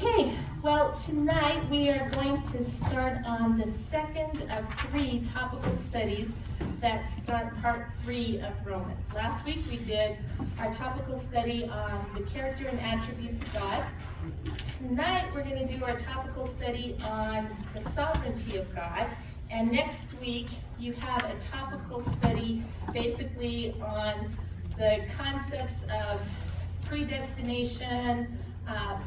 Okay, well, tonight we are going to start on the second of 3 topical studies that start part 3 of Romans. Last week we did our topical study on the character and attributes of God. Tonight we're going to do our topical study on the sovereignty of God. And next week you have a topical study basically on the concepts of predestination,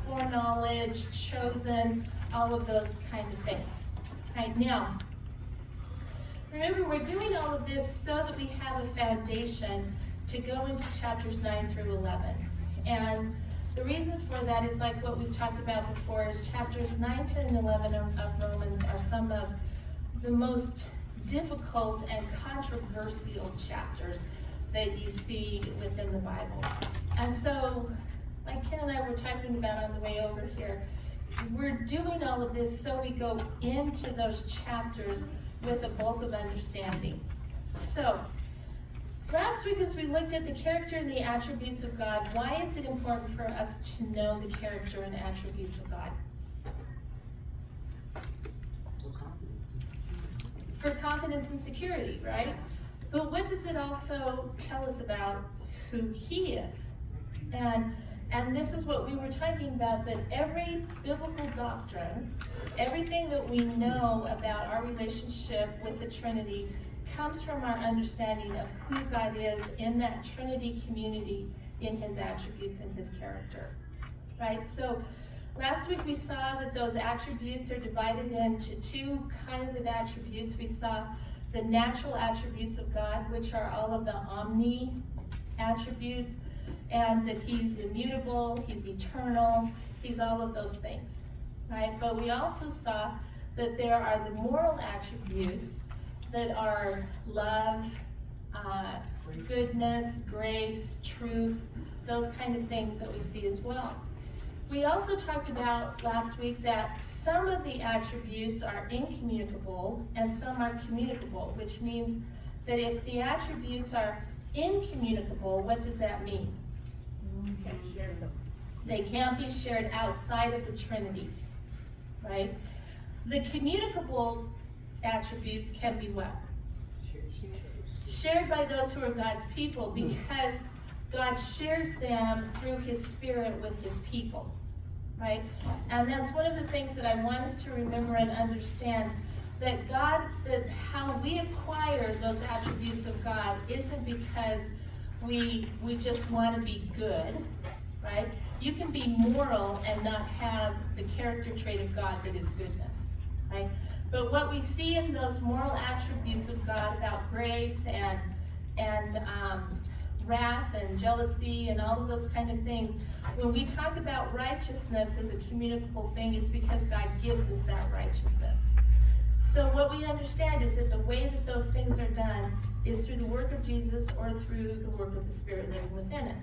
foreknowledge, chosen, all of those kind of things. Right now, remember we're doing all of this so that we have a foundation to go into chapters 9 through 11. And the reason for that is like what we've talked about before is chapters 9, 10, and 11 of Romans are some of the most difficult and controversial chapters that you see within the Bible. And so, like Ken and I were talking about on the way over here, we're doing all of this so we go into those chapters with a bulk of understanding. So, last week as we looked at the character and the attributes of God, why is it important for us to know the character and attributes of God? For confidence and security, right? But what does it also tell us about who He is? And this is what we were talking about, that every biblical doctrine, everything that we know about our relationship with the Trinity comes from our understanding of who God is in that Trinity community, in His attributes and His character, right? So last week we saw that those attributes are divided into 2 kinds of attributes. We saw the natural attributes of God, which are all of the omni attributes, and that He's immutable, He's eternal, He's all of those things, right? But we also saw that there are the moral attributes that are love, goodness, grace, truth, those kind of things that we see as well. We also talked about last week that some of the attributes are incommunicable and some are communicable, which means that if the attributes are incommunicable, what does that mean? They can't be shared outside of the Trinity, right? The communicable attributes can be what? Shared by those who are God's people, because God shares them through His Spirit with His people, right? And that's one of the things that I want us to remember and understand, that God, that how we acquire those attributes of God isn't because we just want to be good, right? You can be moral and not have the character trait of God that is goodness, right? But what we see in those moral attributes of God about grace and wrath and jealousy and all of those kind of things, when we talk about righteousness as a communicable thing, it's because God gives us that righteousness. So what we understand is that the way that those things are done is through the work of Jesus or through the work of the Spirit living within us,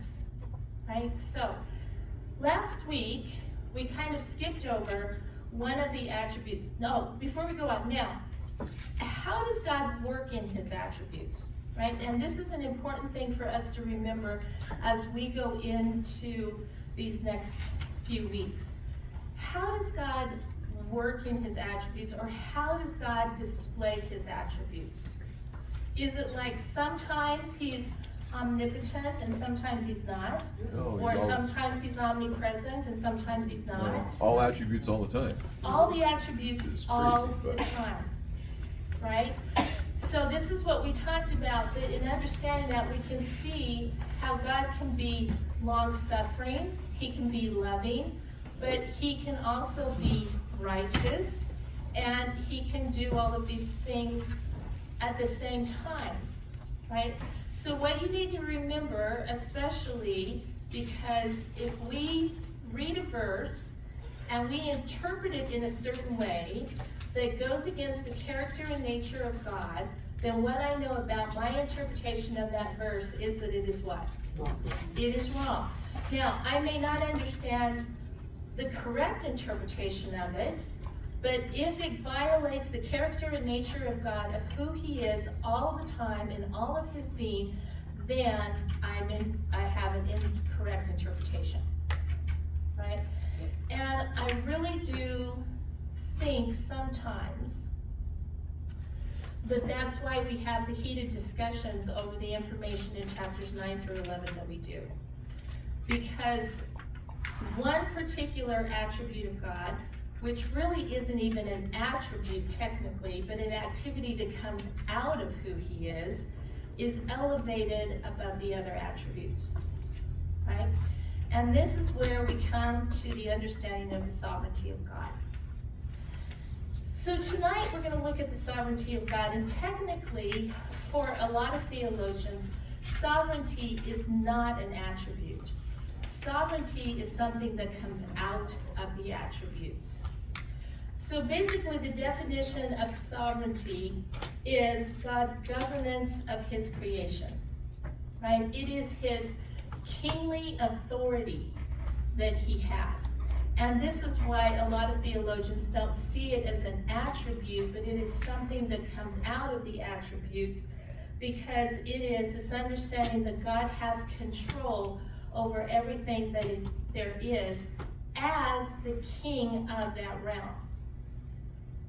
right? So last week, we kind of skipped over one of the attributes. No, before we go on, now, how does God work in His attributes, right? And this is an important thing for us to remember as we go into these next few weeks. How does God work in His attributes, or how does God display His attributes? Is it like sometimes He's omnipotent and sometimes He's not? Or sometimes He's omnipresent and sometimes He's not? All attributes all the time. All the attributes all the time, right? So this is what we talked about, that in understanding that we can see how God can be long-suffering, He can be loving, but He can also be righteous, and He can do all of these things at the same time, right? So what you need to remember, especially because if we read a verse and we interpret it in a certain way that goes against the character and nature of God, then what I know about my interpretation of that verse is that it is what? It is wrong. Now, I may not understand the correct interpretation of it, but if it violates the character and nature of God, of who He is all the time in all of His being, then I have an incorrect interpretation, right? And I really do think sometimes that that's why we have the heated discussions over the information in chapters 9 through 11 that we do. Because one particular attribute of God, which really isn't even an attribute technically, but an activity that comes out of who he is elevated above the other attributes, right? And this is where we come to the understanding of the sovereignty of God. So tonight we're going to look at the sovereignty of God, and technically, for a lot of theologians, sovereignty is not an attribute. Sovereignty is something that comes out of the attributes. So basically the definition of sovereignty is God's governance of his creation, right? It is his kingly authority that he has. And this is why a lot of theologians don't see it as an attribute, but it is something that comes out of the attributes, because it is this understanding that God has control over everything that there is as the king of that realm,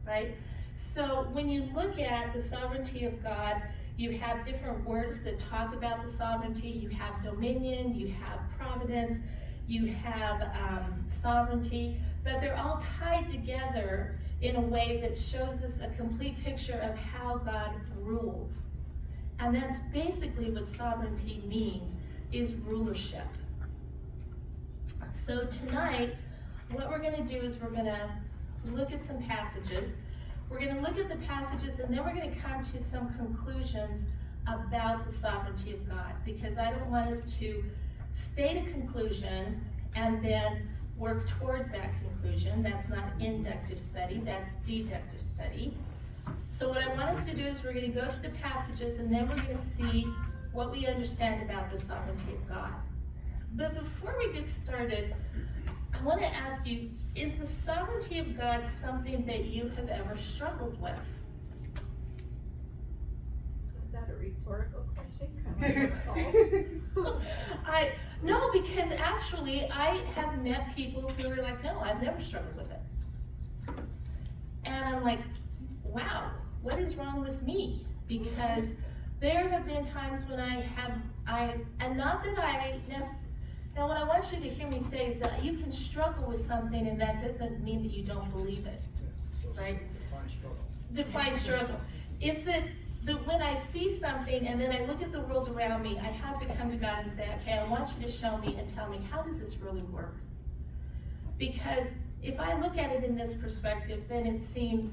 right? So when you look at the sovereignty of God, you have different words that talk about the sovereignty. You have dominion, you have providence, you have sovereignty, but they're all tied together in a way that shows us a complete picture of how God rules. And that's basically what sovereignty means, is rulership. So tonight, what we're going to do is we're going to look at some passages. We're going to look at the passages, and then we're going to come to some conclusions about the sovereignty of God, because I don't want us to state a conclusion and then work towards that conclusion. That's not inductive study, that's deductive study. So what I want us to do is we're going to go to the passages, and then we're going to see what we understand about the sovereignty of God. But before we get started, I want to ask you, is the sovereignty of God something that you have ever struggled with? Is that a rhetorical question? No, because actually I have met people who are like, no, I've never struggled with it. And I'm like, wow, what is wrong with me? Because there have been times when and not that now what I want you to hear me say is that you can struggle with something, and that doesn't mean that you don't believe it, right? Define struggle. It's that when I see something and then I look at the world around me, I have to come to God and say, okay, I want you to show me and tell me, how does this really work? Because if I look at it in this perspective, then it seems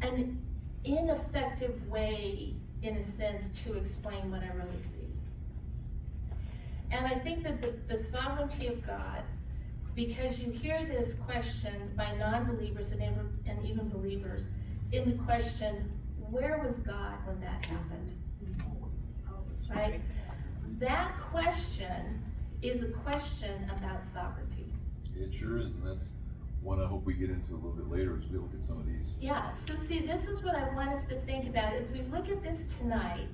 an ineffective way, in a sense, to explain what I really see. And I think that the sovereignty of God, because you hear this question by non-believers and even believers, in the question, where was God when that happened? Right? That question is a question about sovereignty. It sure is, and that's one I hope we get into a little bit later as we look at some of these. Yeah, so see, this is what I want us to think about as we look at this tonight.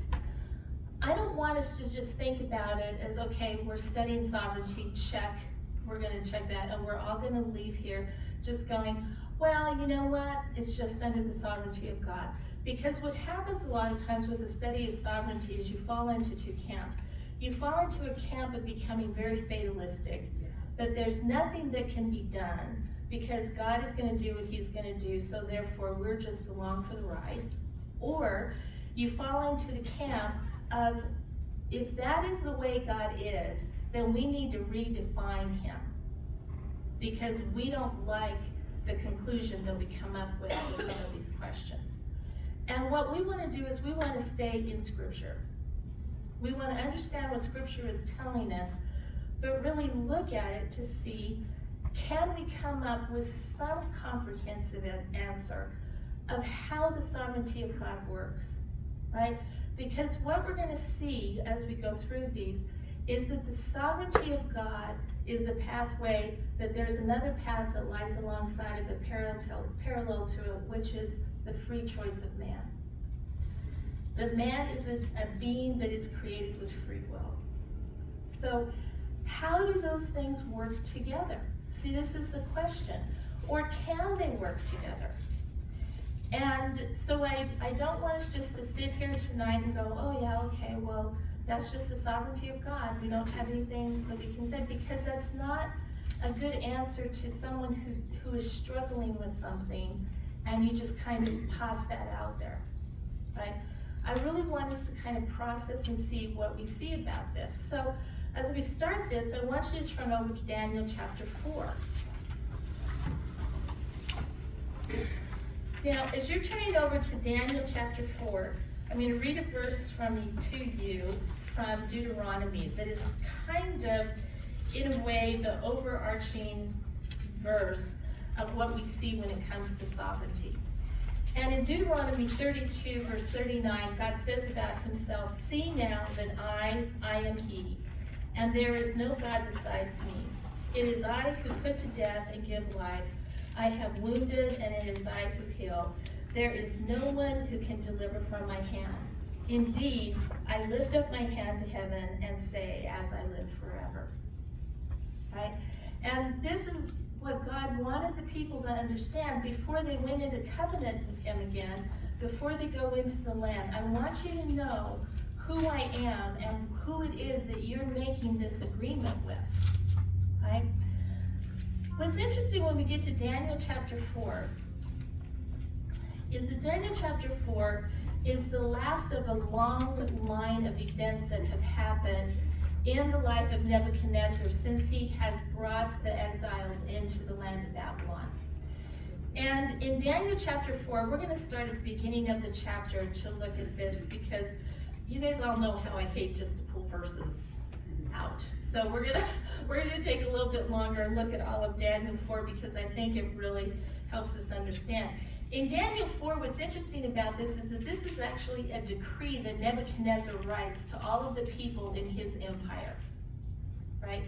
I don't want us to just think about it as, okay, we're studying sovereignty, check, we're going to check that, and we're all going to leave here just going, well, you know what, it's just under the sovereignty of God. Because what happens a lot of times with the study of sovereignty is you fall into two camps. You fall into a camp of becoming very fatalistic, that there's nothing that can be done because God is going to do what he's going to do, so therefore we're just along for the ride. Or you fall into the camp of, if that is the way God is, then we need to redefine him, because we don't like the conclusion that we come up with some of these questions. And what we want to do is we want to stay in Scripture. We want to understand what Scripture is telling us, but really look at it to see, can we come up with some comprehensive answer of how the sovereignty of God works, right? Because what we're going to see as we go through these is that the sovereignty of God is a pathway, that there's another path that lies alongside of it, parallel to it, which is the free choice of man. That man is a being that is created with free will. So How do those things work together? See, this is the question. Or can they work together? And so I don't want us just to sit here tonight and go, oh yeah, okay, well, that's just the sovereignty of God. We don't have anything that we can say, because that's not a good answer to someone who is struggling with something, and you just kind of toss that out there, right? I really want us to kind of process and see what we see about this. So as we start this, I want you to turn over to Daniel chapter 4. Now, as you're turning over to Daniel chapter 4, I'm going to read a verse to you from Deuteronomy that is kind of, in a way, the overarching verse of what we see when it comes to sovereignty. And in Deuteronomy 32, verse 39, God says about himself, "See now that I am he, and there is no God besides me. It is I who put to death and give life. I have wounded, and it is I who heal. There is no one who can deliver from my hand. Indeed, I lift up my hand to heaven and say, as I live forever." Right? And this is what God wanted the people to understand before they went into covenant with him again, before they go into the land. I want you to know who I am and who it is that you're making this agreement with. Right? What's interesting when we get to Daniel chapter 4 is that Daniel chapter 4 is the last of a long line of events that have happened in the life of Nebuchadnezzar since he has brought the exiles into the land of Babylon. And in Daniel chapter 4, we're going to start at the beginning of the chapter to look at this, because you guys all know how I hate just to pull verses out. So we're gonna take a little bit longer and look at all of Daniel 4, because I think it really helps us understand. In Daniel 4, what's interesting about this is that this is actually a decree that Nebuchadnezzar writes to all of the people in his empire, right?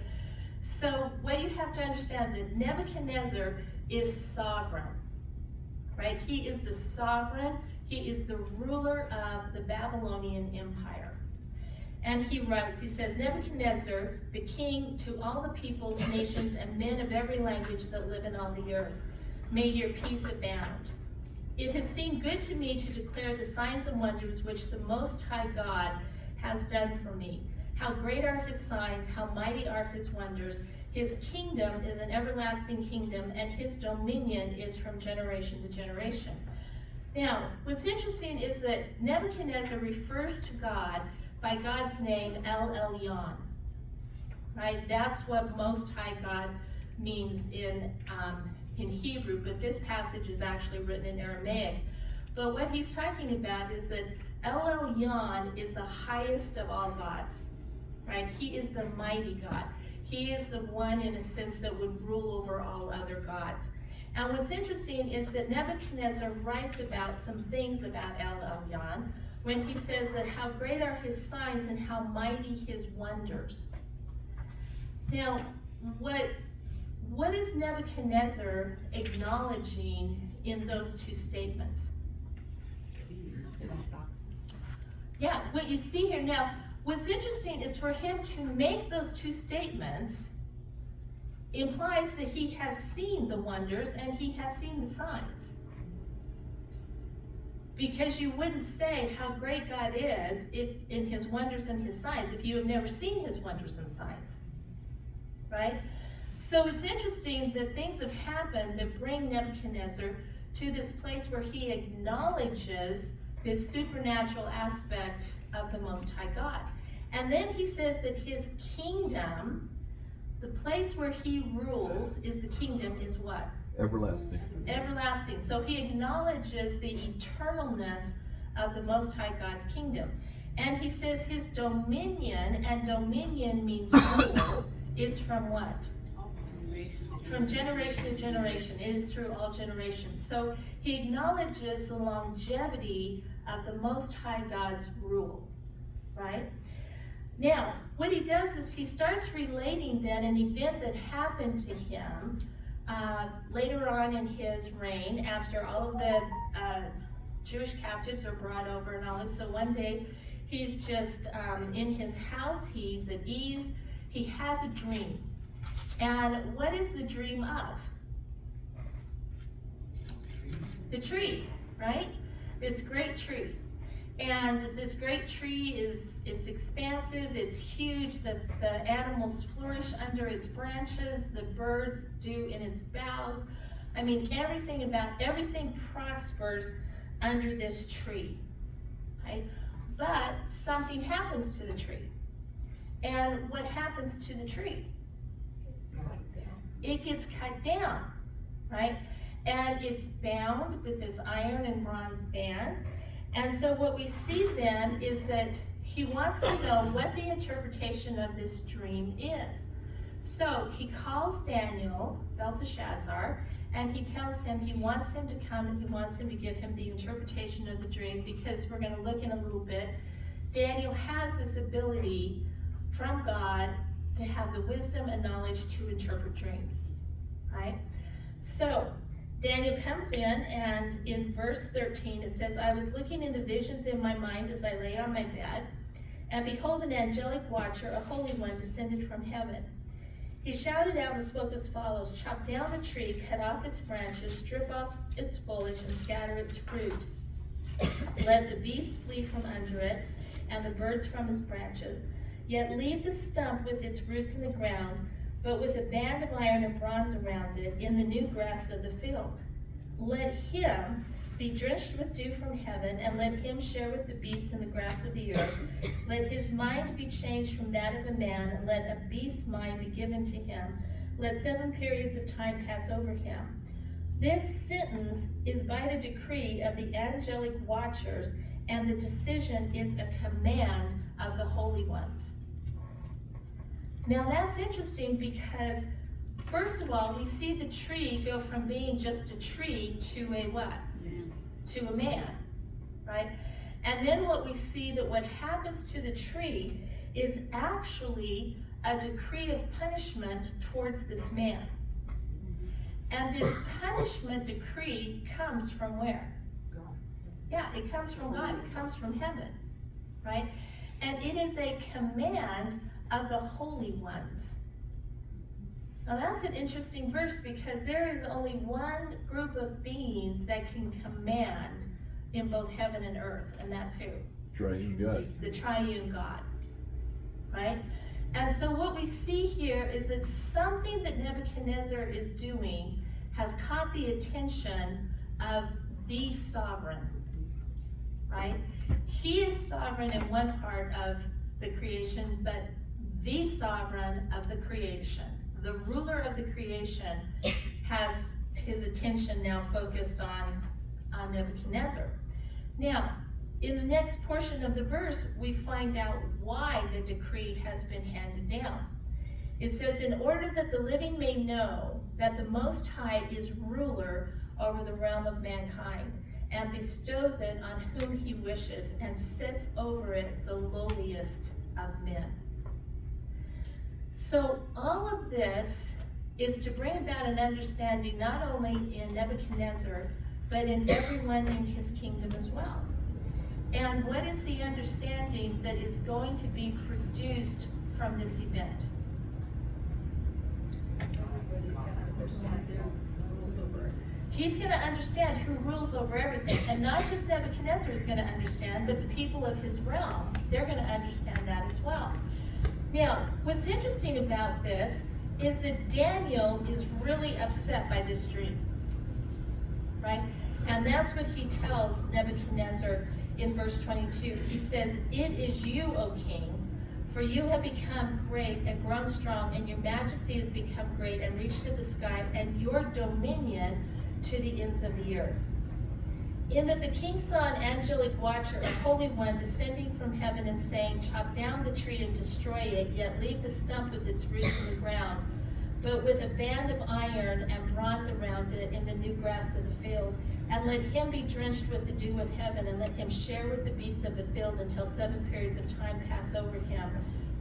So what you have to understand is that Nebuchadnezzar is sovereign, right? He is the sovereign, he is the ruler of the Babylonian Empire. And he writes, he says, "Nebuchadnezzar, the king, to all the peoples, nations, and men of every language that live in all the earth, may your peace abound. It has seemed good to me to declare the signs and wonders which the Most High God has done for me. How great are his signs, how mighty are his wonders. His kingdom is an everlasting kingdom, and his dominion is from generation to generation." Now, what's interesting is that Nebuchadnezzar refers to God by God's name, El Elyon, right? That's what Most High God means in Hebrew, but this passage is actually written in Aramaic. But what he's talking about is that El Elyon is the highest of all gods, right? He is the mighty God. He is the one, in a sense, that would rule over all other gods. And what's interesting is that Nebuchadnezzar writes about some things about El Elyon, when he says that how great are his signs and how mighty his wonders. Now, what is Nebuchadnezzar acknowledging in those two statements? Yeah, what you see here now, what's interesting is for him to make those two statements implies that he has seen the wonders and he has seen the signs. Because you wouldn't say how great God is if in his wonders and his signs if you have never seen his wonders and signs, right? So it's interesting that things have happened that bring Nebuchadnezzar to this place where he acknowledges this supernatural aspect of the Most High God. And then he says that his kingdom, the place where he rules, is the kingdom is what? Everlasting. Everlasting. So he acknowledges the eternalness of the Most High God's kingdom. And he says his dominion, and dominion means rule, is from what? From generation to generation. It is through all generations. So he acknowledges the longevity of the Most High God's rule, right? Now, what he does is he starts relating then an event that happened to him later on in his reign, after all of the Jewish captives are brought over and all this. So one day he's just in his house, he's at ease, he has a dream. And what is the dream of? The tree, right? This great tree. And this great tree it's expansive, it's huge, the animals flourish under its branches, the birds do in its boughs. I mean, everything prospers under this tree, right? But something happens to the tree. And what happens to the tree? It gets cut down, right? And it's bound with this iron and bronze band. And so what we see then is that he wants to know what the interpretation of this dream is. So he calls Daniel, Belteshazzar, and he tells him he wants him to come and he wants him to give him the interpretation of the dream, because we're going to look in a little bit. Daniel has this ability from God to have the wisdom and knowledge to interpret dreams, right? So Daniel comes in, and in verse 13 it says, I was looking in the visions in my mind as I lay on my bed, and behold, an angelic watcher, a holy one, descended from heaven. He shouted out and spoke as follows, chop down the tree, cut off its branches, strip off its foliage, and scatter its fruit. Let the beasts flee from under it, and the birds from its branches. Yet leave the stump with its roots in the ground, but with a band of iron and bronze around it, in the new grass of the field. Let him be drenched with dew from heaven, and let him share with the beasts in the grass of the earth. Let his mind be changed from that of a man, and let a beast's mind be given to him. Let 7 periods of time pass over him. This sentence is by the decree of the angelic watchers, and the decision is a command of the holy ones. Now that's interesting, because first of all, we see the tree go from being just a tree to a what? To a man, right? And then what we see that what happens to the tree is actually a decree of punishment towards this man. And this punishment decree comes from where? God. Yeah, it comes from God. It comes from heaven, right? And it is a command of the holy ones. Now that's an interesting verse, because there is only one group of beings that can command in both heaven and earth, and that's who? Triune God. The triune God, right? And so what we see here is that something that Nebuchadnezzar is doing has caught the attention of the sovereign, right? He is sovereign in one part of the creation, but the sovereign of the creation, the ruler of the creation, has his attention now focused on Nebuchadnezzar. Now, in the next portion of the verse, we find out why the decree has been handed down. It says, in order that the living may know that the Most High is ruler over the realm of mankind, and bestows it on whom he wishes, and sets over it the lowliest of men. So all of this is to bring about an understanding not only in Nebuchadnezzar, but in everyone in his kingdom as well. And what is the understanding that is going to be produced from this event? He's going to understand who rules over everything. And not just Nebuchadnezzar is going to understand, but the people of his realm, they're going to understand that as well. Now, what's interesting about this is that Daniel is really upset by this dream, right? And that's what he tells Nebuchadnezzar in verse 22. He says, it is you, O king, for you have become great and grown strong, and your majesty has become great and reached to the sky, and your dominion to the ends of the earth. In that the king saw an angelic watcher, a holy one, descending from heaven and saying, chop down the tree and destroy it, yet leave the stump with its roots in the ground, but with a band of iron and bronze around it in the new grass of the field. And let him be drenched with the dew of heaven, and let him share with the beasts of the field until 7 periods of time pass over him.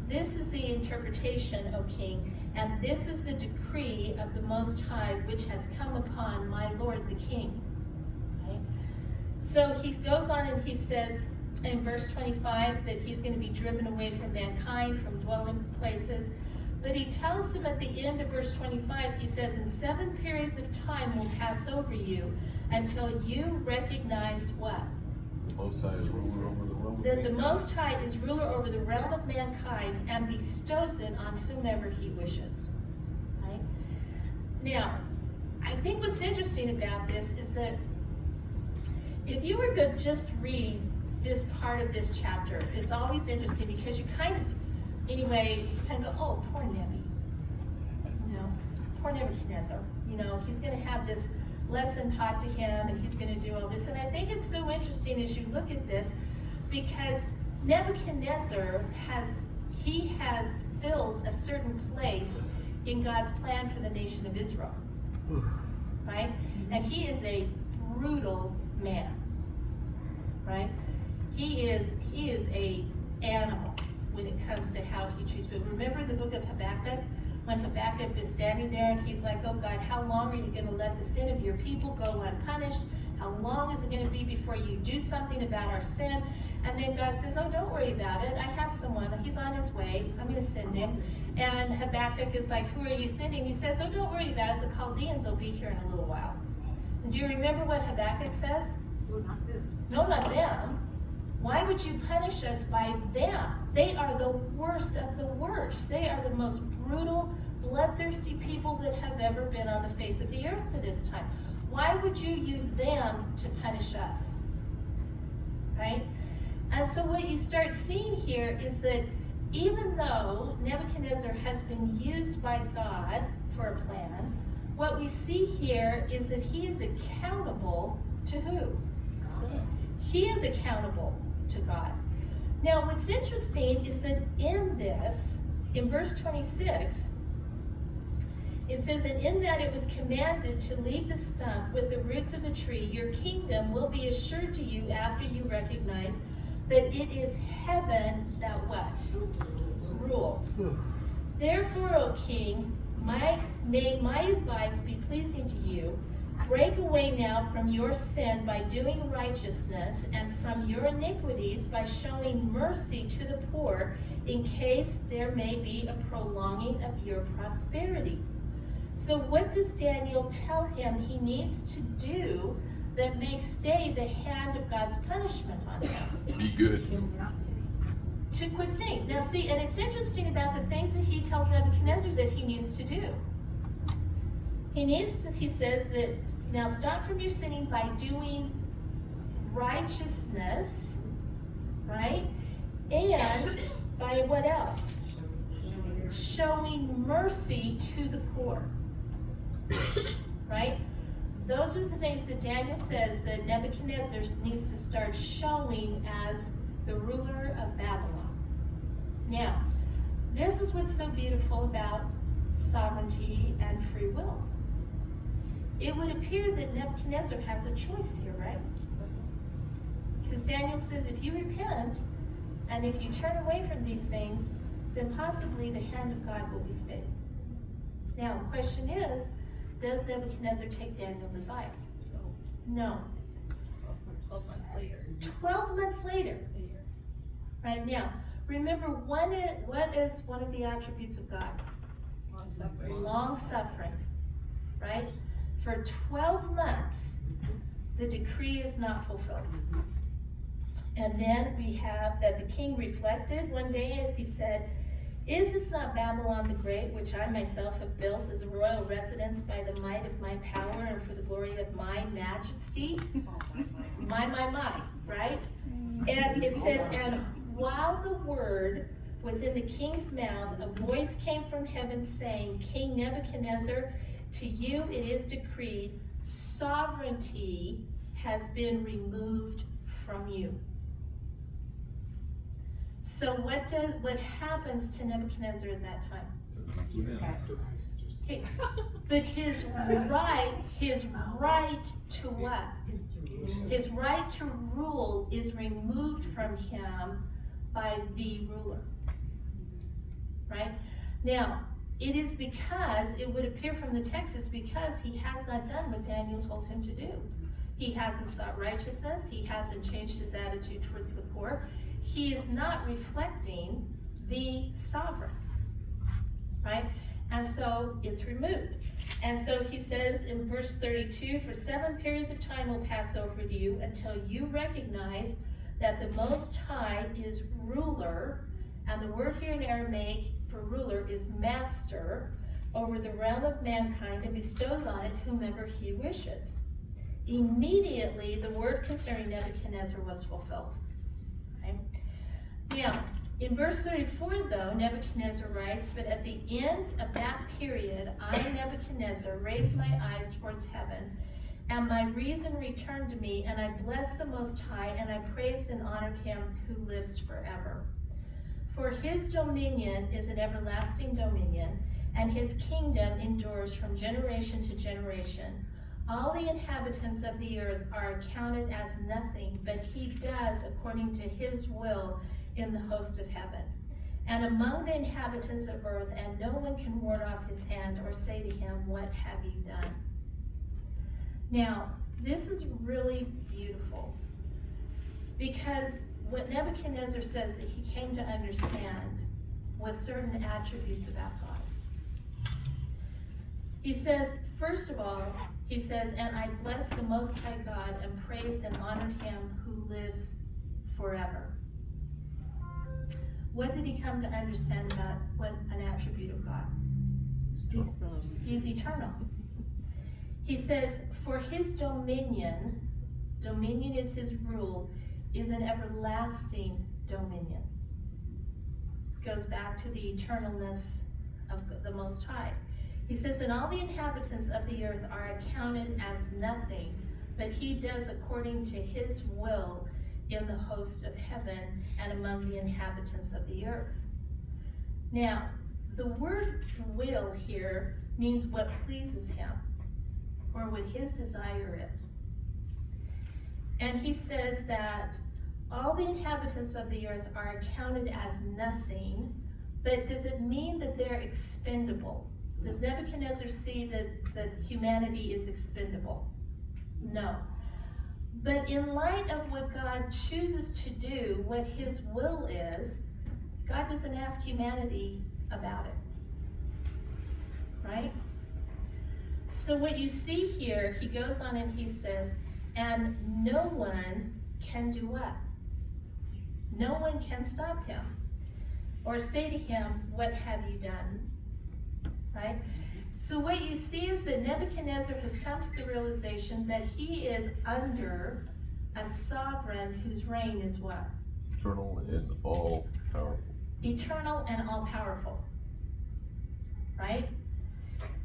This is the interpretation, O king, and this is the decree of the Most High, which has come upon my lord the king. Okay? So he goes on and he says in verse 25 that he's going to be driven away from mankind, from dwelling places. But he tells him at the end of verse 25, he says, "And 7 periods of time will pass over you until you recognize" what? The Most High is ruler over the realm of That the mankind. Most High is ruler over the realm of mankind and bestows it on whomever he wishes. Right? Now, I think what's interesting about this is that if you were to just read this part of this chapter, it's always interesting because you kind of, anyway, kind of go, oh, poor Nebi. You know, poor Nebuchadnezzar. You know, he's going to have this lesson taught to him and he's going to do all this. And I think it's so interesting as you look at this because Nebuchadnezzar has filled a certain place in God's plan for the nation of Israel. Right? And he is a brutal man. Right? He is a animal when it comes to how he treats people. Remember the book of Habakkuk? When Habakkuk is standing there and he's like, oh God, how long are you going to let the sin of your people go unpunished? How long is it going to be before you do something about our sin? And then God says, oh, don't worry about it. I have someone. He's on his way. I'm going to send him. And Habakkuk is like, who are you sending? He says, oh, don't worry about it. The Chaldeans will be here in a little while. And do you remember what Habakkuk says? Well, not them. No, not them. Why would you punish us by them? They are the worst of the worst. They are the most brutal, bloodthirsty people that have ever been on the face of the earth to this time. Why would you use them to punish us? Right? And so what you start seeing here is that even though Nebuchadnezzar has been used by God for a plan, what we see here is that he is accountable to who? He is accountable to God. Now, what's interesting is that in this, in verse 26, it says, and in that it was commanded to leave the stump with the roots of the tree, your kingdom will be assured to you after you recognize that it is heaven that what? Rules. Therefore, O king, may my advice be pleasing to you. Break away now from your sin by doing righteousness, and from your iniquities by showing mercy to the poor, in case there may be a prolonging of your prosperity. So what does Daniel tell him he needs to do that may stay the hand of God's punishment on him? Be good. To quit sinning. Now see, and it's interesting about the things that he tells Nebuchadnezzar that he needs to do. He says that, now stop from your sinning by doing righteousness, right? And by what else? Showing mercy to the poor, right? Those are the things that Daniel says that Nebuchadnezzar needs to start showing as the ruler of Babylon. Now, this is what's so beautiful about sovereignty and free will. It would appear that Nebuchadnezzar has a choice here, right? Because Daniel says if you repent and if you turn away from these things, then possibly the hand of God will be stayed. Now, the question is, does Nebuchadnezzar take Daniel's advice? No. 12 months later. 12 months later. Right now, remember, what is one of the attributes of God? Long suffering. Long suffering, right? For 12 months, the decree is not fulfilled. And then we have that the king reflected one day as he said, is this not Babylon the Great, which I myself have built as a royal residence by the might of my power and for the glory of my majesty? My, right? And it says, and while the word was in the king's mouth, a voice came from heaven saying, King Nebuchadnezzar, to you it is decreed, sovereignty has been removed from you. So what happens to Nebuchadnezzar at that time? Okay. But his right to what? His right to rule is removed from him by the ruler. Right? Now, it is because, it would appear from the text, it's because he has not done what Daniel told him to do. He hasn't sought righteousness. He hasn't changed his attitude towards the poor. He is not reflecting the sovereign. right? And so it's removed. And so he says in verse 32, for 7 periods of time will pass over you until you recognize that the Most High is ruler, and the word here in Aramaic for ruler is master, over the realm of mankind, and bestows on it whomever he wishes. Immediately, the word concerning Nebuchadnezzar was fulfilled. Okay? Now, in verse 34, though, Nebuchadnezzar writes, but at the end of that period, I, Nebuchadnezzar, raised my eyes towards heaven, and my reason returned to me, and I blessed the Most High, and I praised and honored him who lives forever. For his dominion is an everlasting dominion, and his kingdom endures from generation to generation. All the inhabitants of the earth are accounted as nothing, but he does according to his will in the host of heaven. And among the inhabitants of earth, and no one can ward off his hand or say to him, what have you done? Now, this is really beautiful, because what Nebuchadnezzar says that he came to understand was certain attributes about God. He says, first of all, he says, and I blessed the Most High God and praised and honored him who lives forever. What did he come to understand about what an attribute of God? He's eternal. He says, for his dominion is his rule, is an everlasting dominion. Goes back to the eternalness of the Most High. He says, and all the inhabitants of the earth are accounted as nothing, but he does according to his will in the host of heaven and among the inhabitants of the earth. Now, the word will here means what pleases him, or what his desire is. And he says that all the inhabitants of the earth are accounted as nothing, but does it mean that they're expendable? Does Nebuchadnezzar see that humanity is expendable? No. But in light of what God chooses to do, what his will is, God doesn't ask humanity about it. Right? So what you see here, he goes on and he says, and no one can do what? No one can stop him or say to him, what have you done? Right? So what you see is that Nebuchadnezzar has come to the realization that he is under a sovereign whose reign is what? Eternal and all powerful. Eternal and all powerful. Right?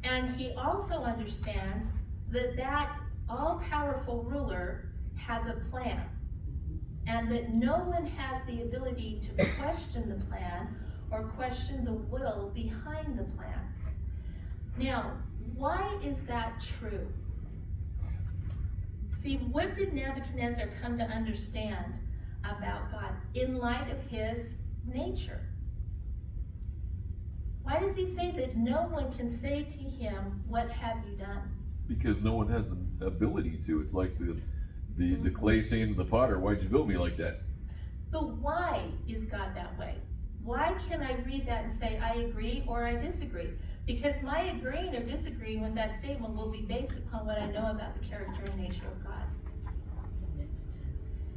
And he also understands that that all powerful ruler has a plan, and that no one has the ability to question the plan or question the will behind the plan. Now, why is that true? See, what did Nebuchadnezzar come to understand about God in light of his nature? Why does he say that no one can say to him, what have you done? Because no one has the ability to. It's like the clay saying to the potter, why'd you build me like that? But why is God that way? Why can I read that and say I agree or I disagree? Because my agreeing or disagreeing with that statement will be based upon what I know about the character and nature of God.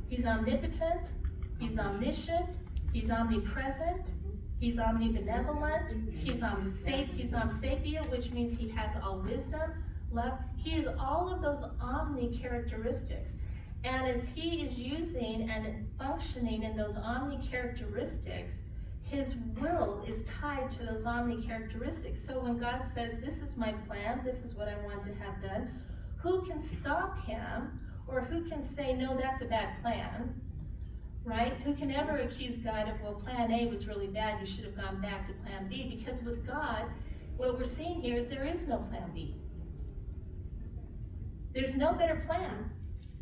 He's omnipotent, he's omniscient, he's omnipresent, he's omnibenevolent, he's omsapient, which means he has all wisdom, love. He is all of those omni characteristics. And as he is using and functioning in those omni characteristics, his will is tied to those omni characteristics. So when God says, this is my plan, this is what I want to have done, who can stop him, or who can say, no, that's a bad plan, right? Who can ever accuse God of, well, plan A was really bad, you should have gone back to plan B? Because with God, what we're seeing here is there is no plan B. There's no better plan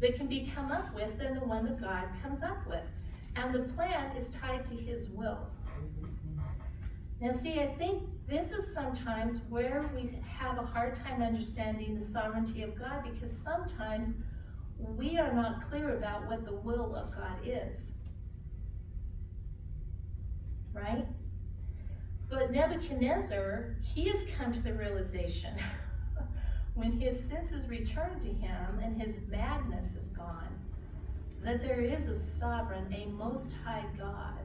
that can be come up with than the one that God comes up with. And the plan is tied to his will. Now see, I think this is sometimes where we have a hard time understanding the sovereignty of God, because sometimes we are not clear about what the will of God is. Right? But Nebuchadnezzar, he has come to the realization when his senses return to him and his madness is gone, that there is a sovereign, a most high God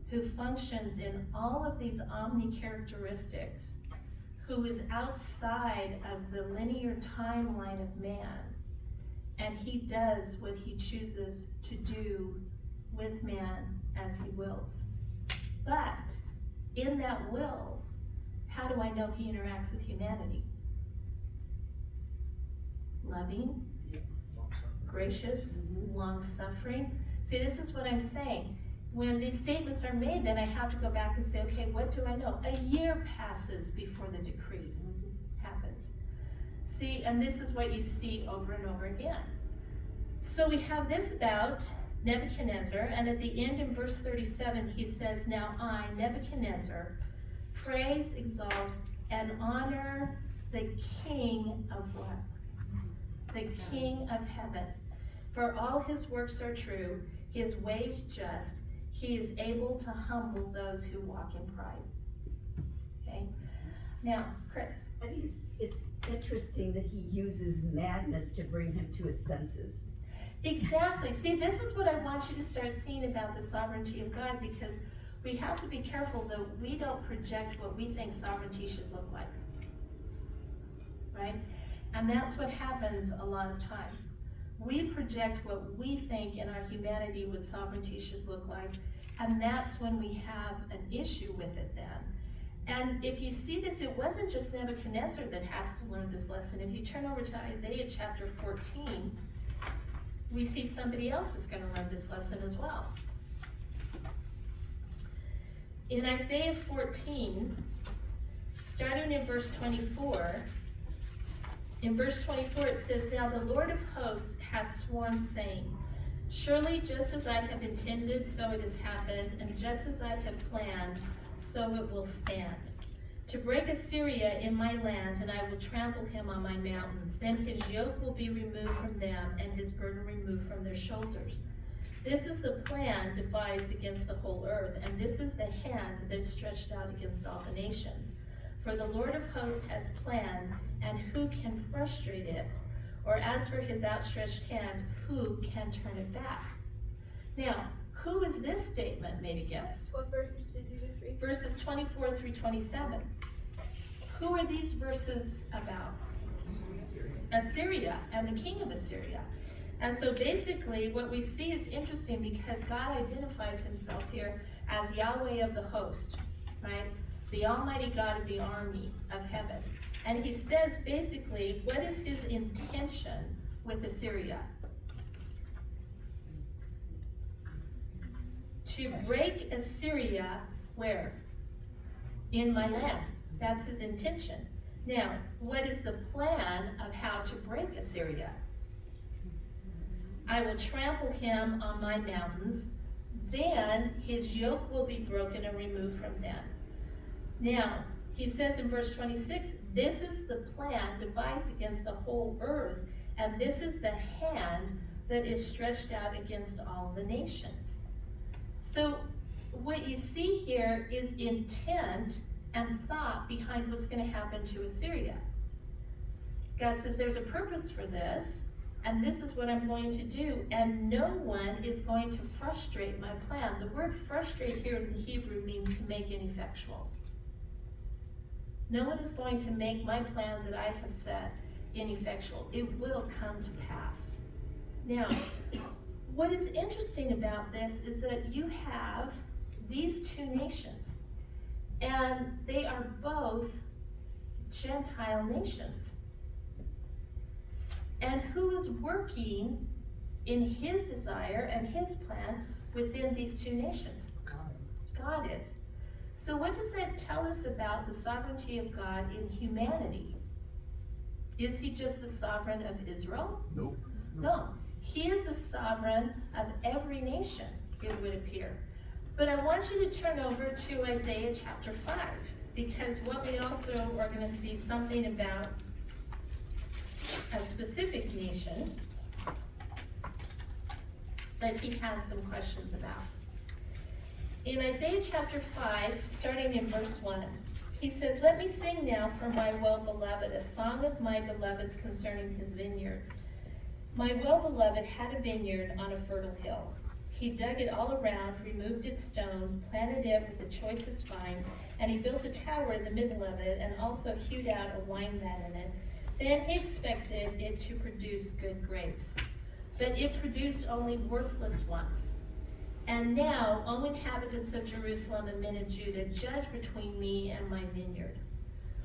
who functions in all of these omni-characteristics, who is outside of the linear timeline of man, and he does what he chooses to do with man as he wills. But in that will, how do I know he interacts with humanity? Loving, gracious, long-suffering. See, this is what I'm saying. When these statements are made, then I have to go back and say, okay, what do I know? A year passes before the decree happens. See, and this is what you see over and over again. So we have this about Nebuchadnezzar, and at the end in verse 37, he says, now I, Nebuchadnezzar, praise, exalt, and honor the King of what? The King of heaven. For all his works are true, his ways just, he is able to humble those who walk in pride. Okay? Now, Chris. I think it's interesting that he uses madness to bring him to his senses. Exactly. See, this is what I want you to start seeing about the sovereignty of God, because we have to be careful that we don't project what we think sovereignty should look like. Right? And that's what happens a lot of times. We project what we think in our humanity what sovereignty should look like, and that's when we have an issue with it then. And if you see this, it wasn't just Nebuchadnezzar that has to learn this lesson. If you turn over to Isaiah chapter 14, we see somebody else is going to learn this lesson as well. In Isaiah 14, starting in verse 24, in verse 24 it says, now the Lord of hosts has sworn, saying, surely just as I have intended, so it has happened, and just as I have planned, so it will stand. To break Assyria in my land, and I will trample him on my mountains. Then his yoke will be removed from them, and his burden removed from their shoulders. This is the plan devised against the whole earth, and this is the hand that is stretched out against all the nations. For the Lord of hosts has planned, and who can frustrate it? Or as for his outstretched hand, who can turn it back? Now, who is this statement made against? What verses did you just read? Verses 24 through 27. Who are these verses about? Assyria and the king of Assyria. And so basically what we see is interesting because God identifies himself here as Yahweh of the host, right? The Almighty God of the army of heaven. And he says basically, what is his intention with Assyria? To break Assyria, where? In my land. That's his intention. Now, what is the plan of how to break Assyria? I will trample him on my mountains, then his yoke will be broken and removed from them. Now, he says in verse 26, this is the plan devised against the whole earth, and this is the hand that is stretched out against all the nations. So what you see here is intent and thought behind what's going to happen to Assyria. God says there's a purpose for this, and this is what I'm going to do, and no one is going to frustrate my plan. The word frustrate here in the Hebrew means to make ineffectual. No one is going to make my plan that I have set ineffectual. It will come to pass. Now, what is interesting about this is that you have these two nations, and they are both Gentile nations. And who is working in his desire and his plan within these two nations? God is. So what does that tell us about the sovereignty of God in humanity? Is he just the sovereign of Israel? Nope. No. He is the sovereign of every nation, it would appear. But I want you to turn over to Isaiah chapter 5, because what we also are going to see something about a specific nation that he has some questions about. In Isaiah chapter 5, starting in verse 1, he says, "Let me sing now for my well-beloved, a song of my beloved's concerning his vineyard. My well-beloved had a vineyard on a fertile hill. He dug it all around, removed its stones, planted it with the choicest vine, and he built a tower in the middle of it, and also hewed out a wine vat in it. Then he expected it to produce good grapes, but it produced only worthless ones. And now, O inhabitants of Jerusalem and men of Judah, judge between me and my vineyard.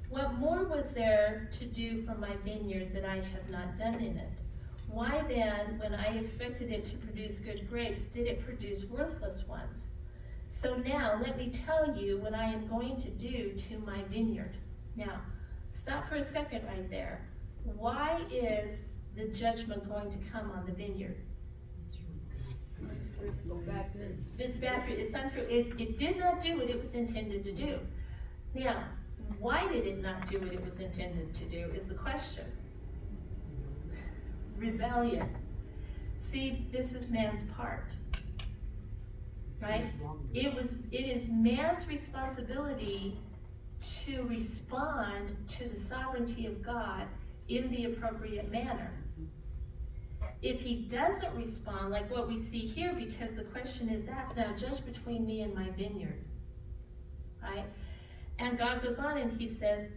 What more was there to do for my vineyard that I have not done in it? Why then, when I expected it to produce good grapes, did it produce worthless ones? So now let me tell you what I am going to do to my vineyard." Now, stop for a second right there. Why is the judgment going to come on the vineyard? Let's go back to. It's bad for it's untrue. It did not do what it was intended to do. Now, why did it not do what it was intended to do is the question. Rebellion. See, this is man's part. Right? It is man's responsibility to respond to the sovereignty of God in the appropriate manner. If he doesn't respond, like what we see here, because the question is asked, now judge between me and my vineyard, right? And God goes on and he says,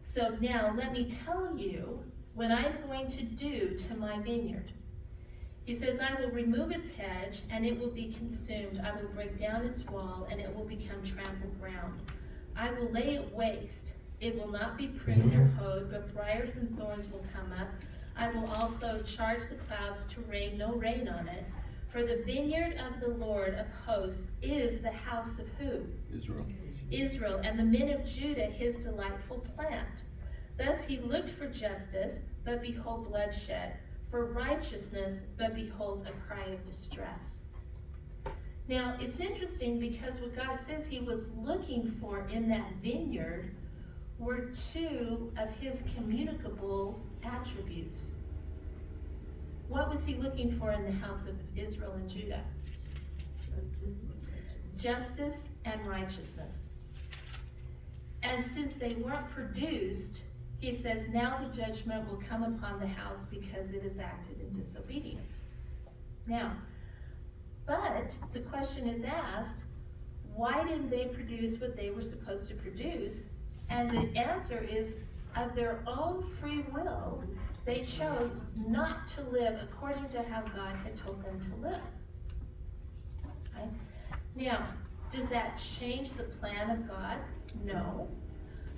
so now let me tell you what I'm going to do to my vineyard. He says, I will remove its hedge and it will be consumed. I will break down its wall and it will become trampled ground. I will lay it waste. It will not be pruned or hoed, but briars and thorns will come up. I will also charge the clouds to rain no rain on it. For the vineyard of the Lord of hosts is the house of who? Israel. Israel, and the men of Judah his delightful plant. Thus he looked for justice, but behold bloodshed, for righteousness, but behold a cry of distress. Now, it's interesting because what God says he was looking for in that vineyard were two of his communicable attributes. What was he looking for in the house of Israel and Judah? Justice and righteousness. And since they weren't produced, he says, now the judgment will come upon the house because it has acted in disobedience. Now, but the question is asked, why didn't they produce what they were supposed to produce? And the answer is, of their own free will, they chose not to live according to how God had told them to live. Right? Now, does that change the plan of God? No.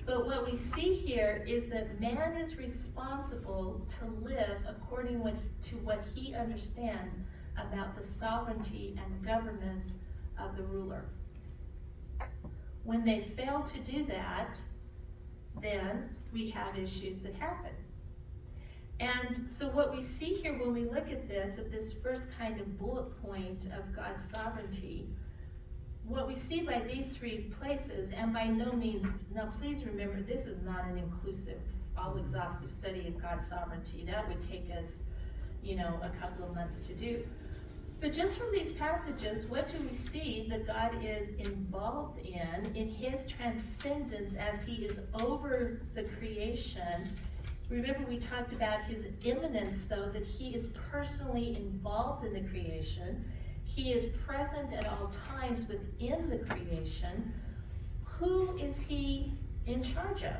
But what we see here is that man is responsible to live according to what he understands about the sovereignty and governance of the ruler. When they fail to do that, then we have issues that happen. And so what we see here when we look at this first kind of bullet point of God's sovereignty, what we see by these three places, and by no means, now please remember, this is not an inclusive, all-exhaustive study of God's sovereignty. That would take us, a couple of months to do. But just from these passages, what do we see that God is involved in his transcendence as he is over the creation? Remember we talked about his immanence, though, that he is personally involved in the creation. He is present at all times within the creation. Who is he in charge of?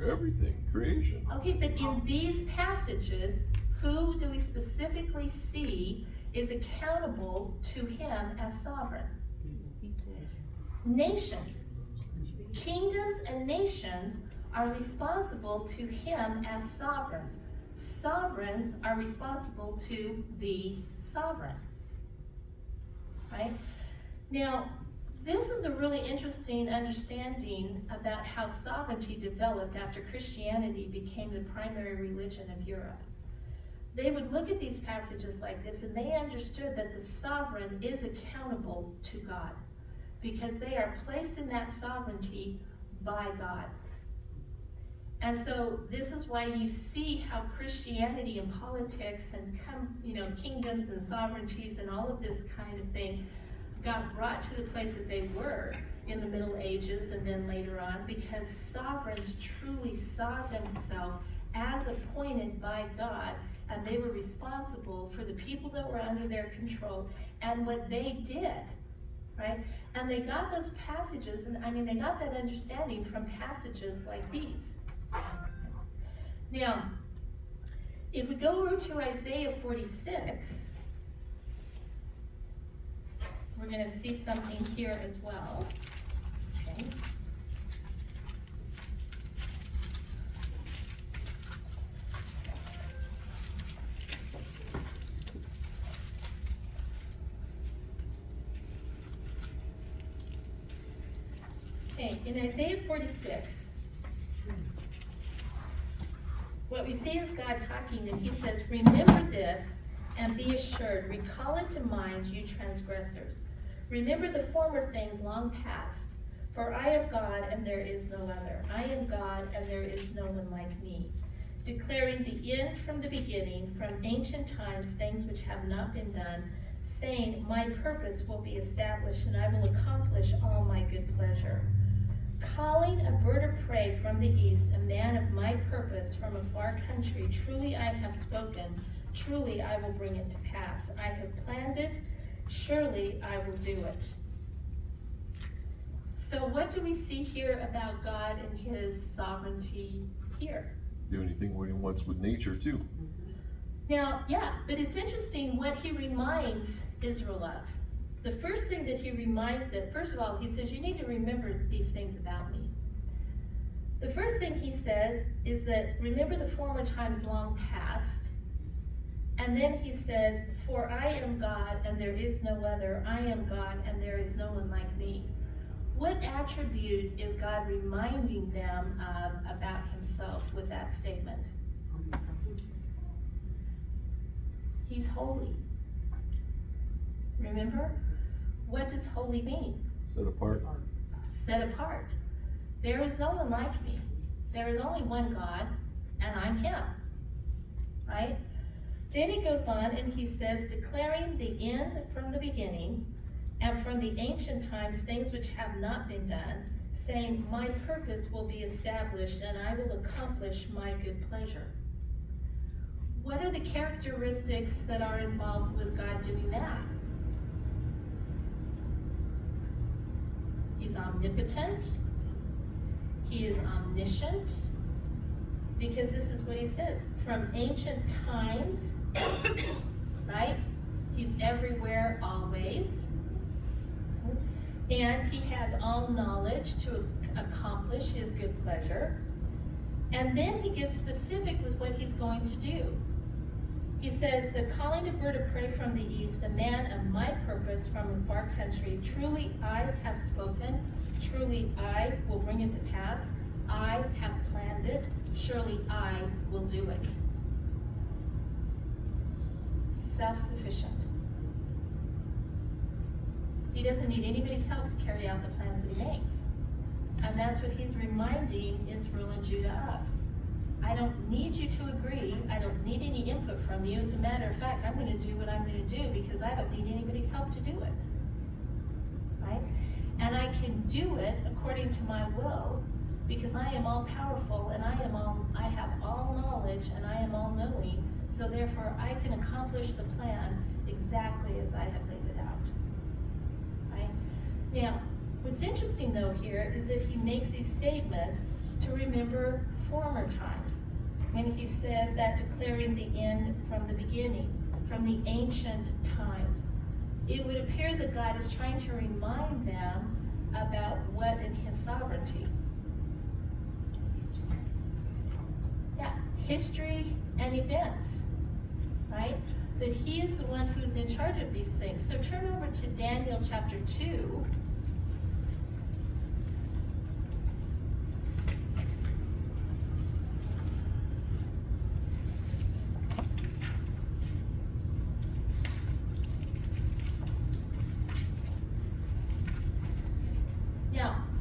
Everything, creation. Okay, but in these passages, who do we specifically see is accountable to him as sovereign? Nations. Kingdoms and nations are responsible to him as sovereigns. Sovereigns are responsible to the sovereign. Right? Now, this is a really interesting understanding about how sovereignty developed after Christianity became the primary religion of Europe. They would look at these passages like this and they understood that the sovereign is accountable to God because they are placed in that sovereignty by God. And so this is why you see how Christianity and politics and kingdoms and sovereignties and all of this kind of thing got brought to the place that they were in the Middle Ages and then later on, because sovereigns truly saw themselves as appointed by God, and they were responsible for the people that were under their control and what they did, right? And they got those passages, and they got that understanding from passages like these. Now, if we go over to Isaiah 46, we're going to see something here as well. Okay. Okay, in Isaiah 46, what we see is God talking, and he says, "Remember this and be assured, recall it to mind, you transgressors. Remember the former things long past, for I am God and there is no other. I am God and there is no one like me, declaring the end from the beginning, from ancient times, things which have not been done, saying, my purpose will be established and I will accomplish all my good pleasure. Calling a bird of prey from the east, a man of my purpose from a far country, truly I have spoken, truly I will bring it to pass. I have planned it, surely I will do it." So what do we see here about God and his sovereignty here? Do anything what he wants with nature too. Now, yeah, but it's interesting what he reminds Israel of. The first thing that he reminds it, first of all, he says, you need to remember these things about me. The first thing he says is that remember the former times long past. And then he says, for I am God and there is no other. I am God and there is no one like me. What attribute is God reminding them of about himself with that statement? He's holy. Remember? What does holy mean? Set apart. Set apart. There is no one like me. There is only one God, and I'm him. Right? Then he goes on and he says, declaring the end from the beginning, and from the ancient times things which have not been done, saying, my purpose will be established, and I will accomplish my good pleasure. What are the characteristics that are involved with God doing that? He's omnipotent. He is omniscient. Because this is what he says, from ancient times, right? He's everywhere, always. And he has all knowledge to accomplish his good pleasure. And then he gets specific with what he's going to do. He says, the calling a bird of prey from the east, the man of my purpose from a far country, truly I have spoken, truly I will bring it to pass. I have planned it, surely I will do it. Self-sufficient. He doesn't need anybody's help to carry out the plans that he makes. And that's what he's reminding Israel and Judah of. I don't need you to agree. I don't need any input from you. As a matter of fact, I'm going to do what I'm going to do because I don't need anybody's help to do it. Right? And I can do it according to my will because I am all powerful and I have all knowledge and I am all knowing. So therefore I can accomplish the plan exactly as I have laid it out. Right? Now, what's interesting though here is that he makes these statements to remember former times, when he says that declaring the end from the beginning, from the ancient times. It would appear that God is trying to remind them about what in his sovereignty. Yeah, history and events, right? That he is the one who's in charge of these things. So turn over to Daniel chapter 2.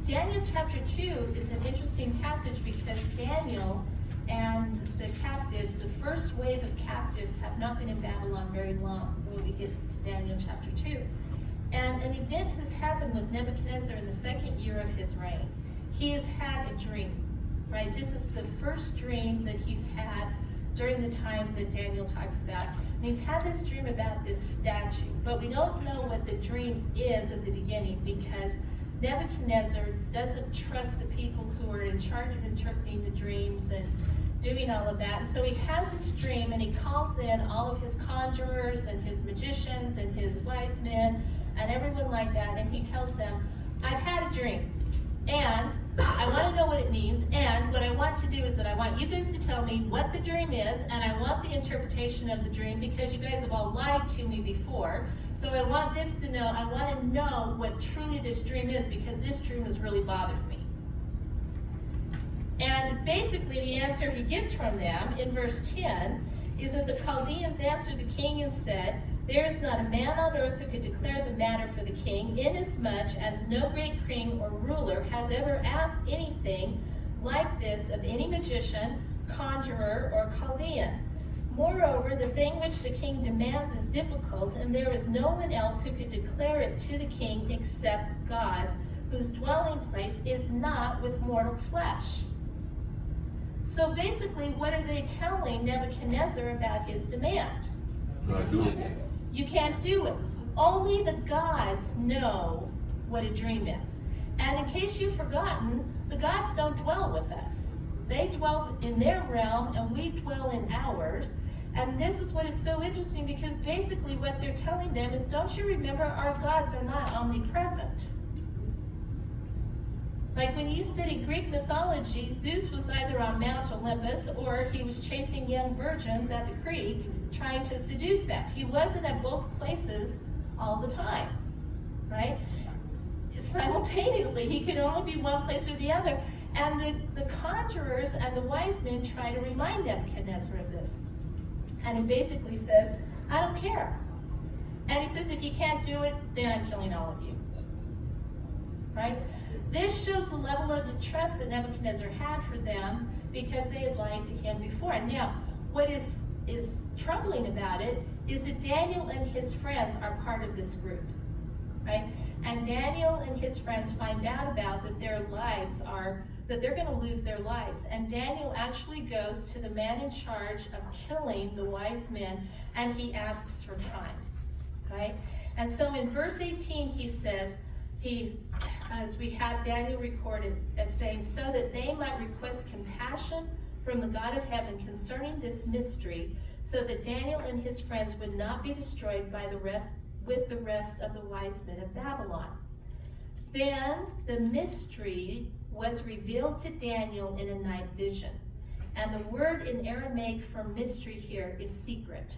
Daniel chapter 2 is an interesting passage because Daniel captives, the first wave of captives have not been in Babylon very long when we get to Daniel chapter 2. And an event has happened with Nebuchadnezzar in the second year of his reign. He has had a dream, right? This is the first dream that he's had during the time that Daniel talks about. And he's had this dream about this statue, but we don't know what the dream is at the beginning because Nebuchadnezzar doesn't trust the people who are in charge of interpreting the dreams and doing all of that. And so he has this dream and he calls in all of his conjurers and his magicians and his wise men and everyone like that, and he tells them, I've had a dream, and I want to know what it means, and what I want to do is that I want you guys to tell me what the dream is, and I want the interpretation of the dream because you guys have all lied to me before. So I want this to know, I want to know what truly this dream is because this dream has really bothered me. And basically the answer he gets from them in verse 10 is that the Chaldeans answered the king and said, there is not a man on earth who could declare the matter for the king, inasmuch as no great king or ruler has ever asked anything like this of any magician, conjurer, or Chaldean. Moreover, the thing which the king demands is difficult, and there is no one else who could declare it to the king except God's, whose dwelling place is not with mortal flesh. So basically, what are they telling Nebuchadnezzar about his demand? Not doable. You can't do it. Only the gods know what a dream is. And in case you've forgotten, the gods don't dwell with us. They dwell in their realm and we dwell in ours. And this is what is so interesting because basically what they're telling them is, don't you remember our gods are not omnipresent? Like when you study Greek mythology, Zeus was either on Mount Olympus or he was chasing young virgins at the creek trying to seduce them. He wasn't at both places all the time, right? Simultaneously, he could only be one place or the other. And the conjurers and the wise men try to remind Nebuchadnezzar of this. And he basically says, I don't care. And he says, if you can't do it, then I'm killing all of you, right? This shows the level of the trust that Nebuchadnezzar had for them because they had lied to him before. Now, what is troubling about it is that Daniel and his friends are part of this group, right? And Daniel and his friends find out about that their lives are, that they're going to lose their lives. And Daniel actually goes to the man in charge of killing the wise men and he asks for time, right? And so in verse 18 he says, as we have Daniel recorded as saying, so that they might request compassion from the God of heaven concerning this mystery, so that Daniel and his friends would not be destroyed with the rest of the wise men of Babylon. Then the mystery was revealed to Daniel in a night vision. And the word in Aramaic for mystery here is secret,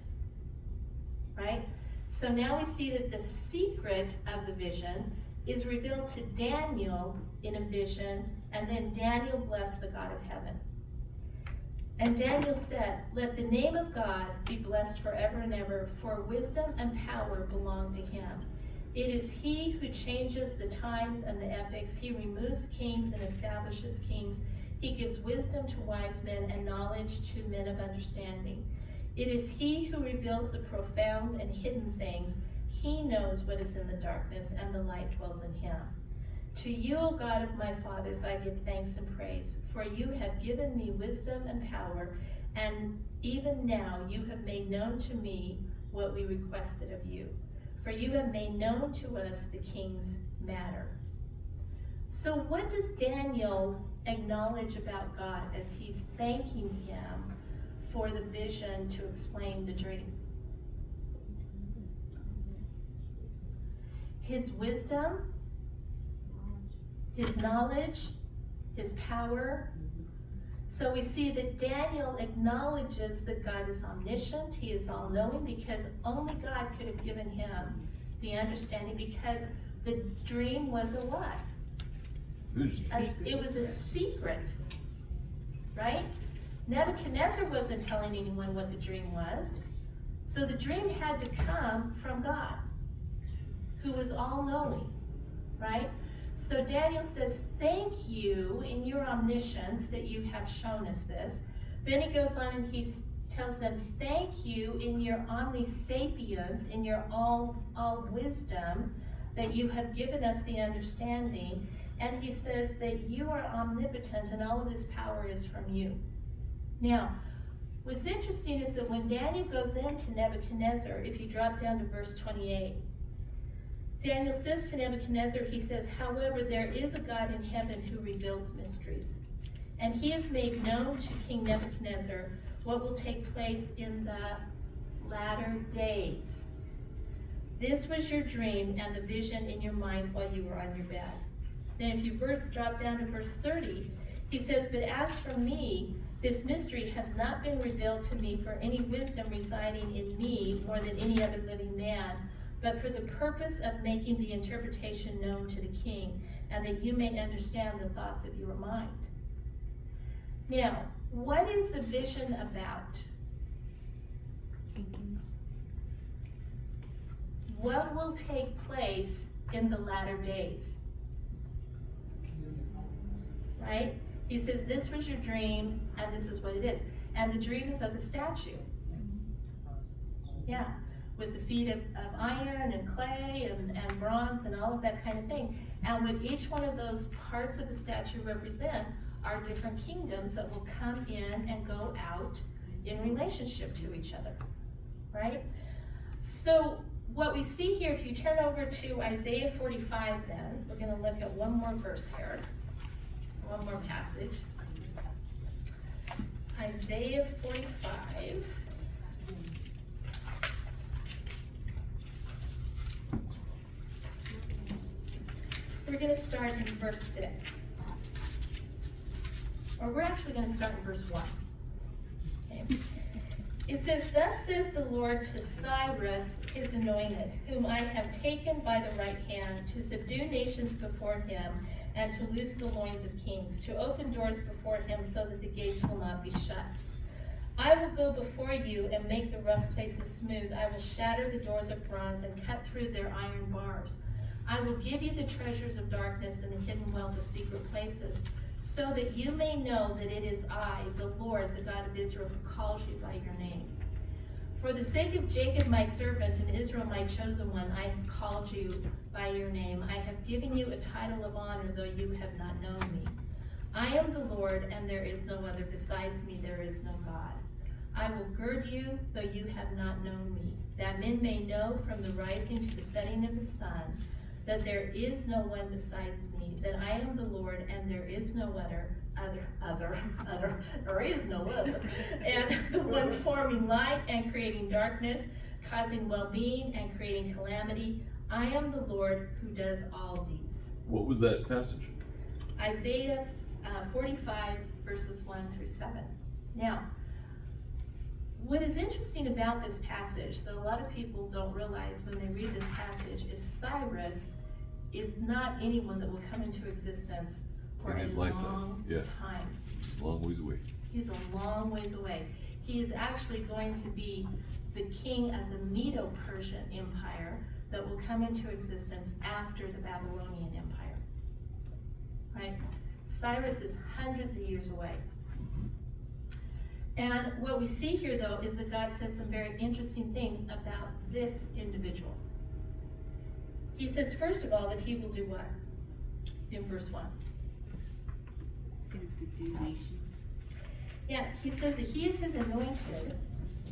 right? So now we see that the secret of the vision is revealed to Daniel in a vision, and then Daniel blessed the God of heaven. And Daniel said, let the name of God be blessed forever and ever, for wisdom and power belong to him. It is he who changes the times and the epochs. He removes kings and establishes kings. He gives wisdom to wise men and knowledge to men of understanding. It is he who reveals the profound and hidden things. He knows what is in the darkness, and the light dwells in him. To you, O God of my fathers, I give thanks and praise, for you have given me wisdom and power, and even now you have made known to me what we requested of you. For you have made known to us the king's matter. So what does Daniel acknowledge about God as he's thanking him for the vision to explain the dream? His wisdom, his knowledge, his power. So we see that Daniel acknowledges that God is omniscient, he is all-knowing, because only God could have given him the understanding, because the dream was a lie. It was a secret, right? Nebuchadnezzar wasn't telling anyone what the dream was. So the dream had to come from God, who was all-knowing, right? So Daniel says, thank you in your omniscience that you have shown us this. Then he goes on and tells them, thank you in your omnisapience, in your all wisdom, that you have given us the understanding. And he says that you are omnipotent and all of this power is from you. Now, what's interesting is that when Daniel goes into Nebuchadnezzar, if you drop down to verse 28, Daniel says to Nebuchadnezzar, he says, however, there is a God in heaven who reveals mysteries. And he has made known to King Nebuchadnezzar what will take place in the latter days. This was your dream and the vision in your mind while you were on your bed. Then if you drop down to verse 30, he says, but as for me, this mystery has not been revealed to me for any wisdom residing in me more than any other living man, but for the purpose of making the interpretation known to the king, and that you may understand the thoughts of your mind. Now, what is the vision about? What will take place in the latter days? Right? He says, this was your dream, and this is what it is. And the dream is of the statue. Yeah, with the feet of iron and clay and bronze and all of that kind of thing. And what each one of those parts of the statue represent are different kingdoms that will come in and go out in relationship to each other, right? So what we see here, if you turn over to Isaiah 45 then, we're gonna look at one more verse here, one more passage. Isaiah 45. We're gonna start in verse 6. Or we're actually going to start in verse 1. Okay. It says, thus says the Lord to Cyrus, his anointed, whom I have taken by the right hand, to subdue nations before him, and to loose the loins of kings, to open doors before him so that the gates will not be shut. I will go before you and make the rough places smooth. I will shatter the doors of bronze and cut through their iron bars. I will give you the treasures of darkness and the hidden wealth of secret places, so that you may know that it is I, the Lord, the God of Israel, who calls you by your name. For the sake of Jacob my servant and Israel my chosen one, I have called you by your name. I have given you a title of honor, though you have not known me. I am the Lord, and there is no other. Besides me there is no God. I will gird you, though you have not known me, that men may know from the rising to the setting of the sun that there is no one besides me, that I am the Lord, and there is no other, there is no other, and the one forming light and creating darkness, causing well-being and creating calamity. I am the Lord who does all these. What was that passage? Isaiah 45, verses 1 through 7. Now, what is interesting about this passage that a lot of people don't realize when they read this passage is Cyrus is not anyone that will come into existence for In his a lifetime, long yeah. time. It's a long ways away. He's a long ways away. He is actually going to be the king of the Medo-Persian Empire that will come into existence after the Babylonian Empire. Right? Cyrus is hundreds of years away. And what we see here, though, is that God says some very interesting things about this individual. He says, first of all, that he will do what? In verse 1. He's going to subdue nations. Yeah, he says that he is his anointed,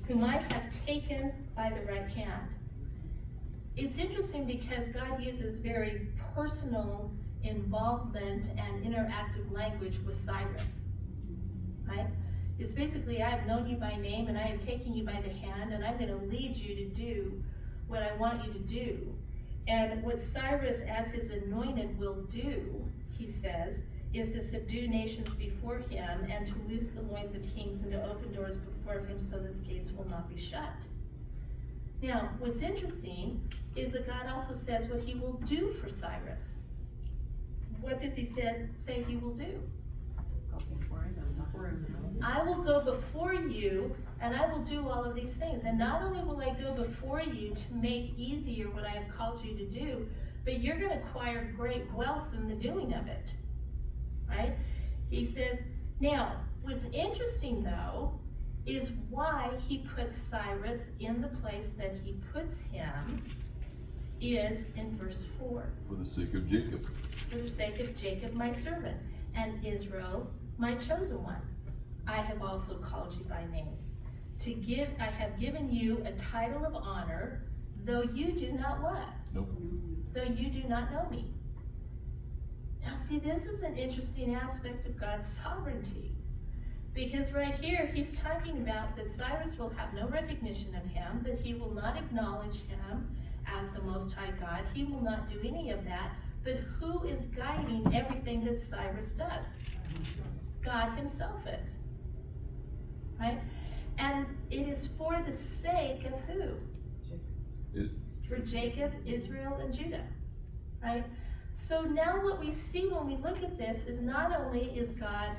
whom I have taken by the right hand. It's interesting because God uses very personal involvement and interactive language with Cyrus, right? It's basically, I have known you by name and I have taken you by the hand and I'm going to lead you to do what I want you to do. And what Cyrus, as his anointed, will do, he says, is to subdue nations before him and to loose the loins of kings and to open doors before him so that the gates will not be shut. Now, what's interesting is that God also says what he will do for Cyrus. What does he say he will do? Go before him. I will go before you and I will do all of these things. And not only will I go before you to make easier what I have called you to do, but you're going to acquire great wealth in the doing of it. Right? He says, now, what's interesting though, is why he puts Cyrus in the place that he puts him is in verse 4. For the sake of Jacob. For the sake of Jacob my servant, and Israel my chosen one. I have also called you by name. I have given you a title of honor, though you do not what? Nope. Though you do not know me. Now see, this is an interesting aspect of God's sovereignty. Because right here, he's talking about that Cyrus will have no recognition of him, that he will not acknowledge him as the Most High God. He will not do any of that. But who is guiding everything that Cyrus does? God himself is. Right? And it is for the sake of who? For Jacob, Israel, and Judah. Right? So now what we see when we look at this is not only is God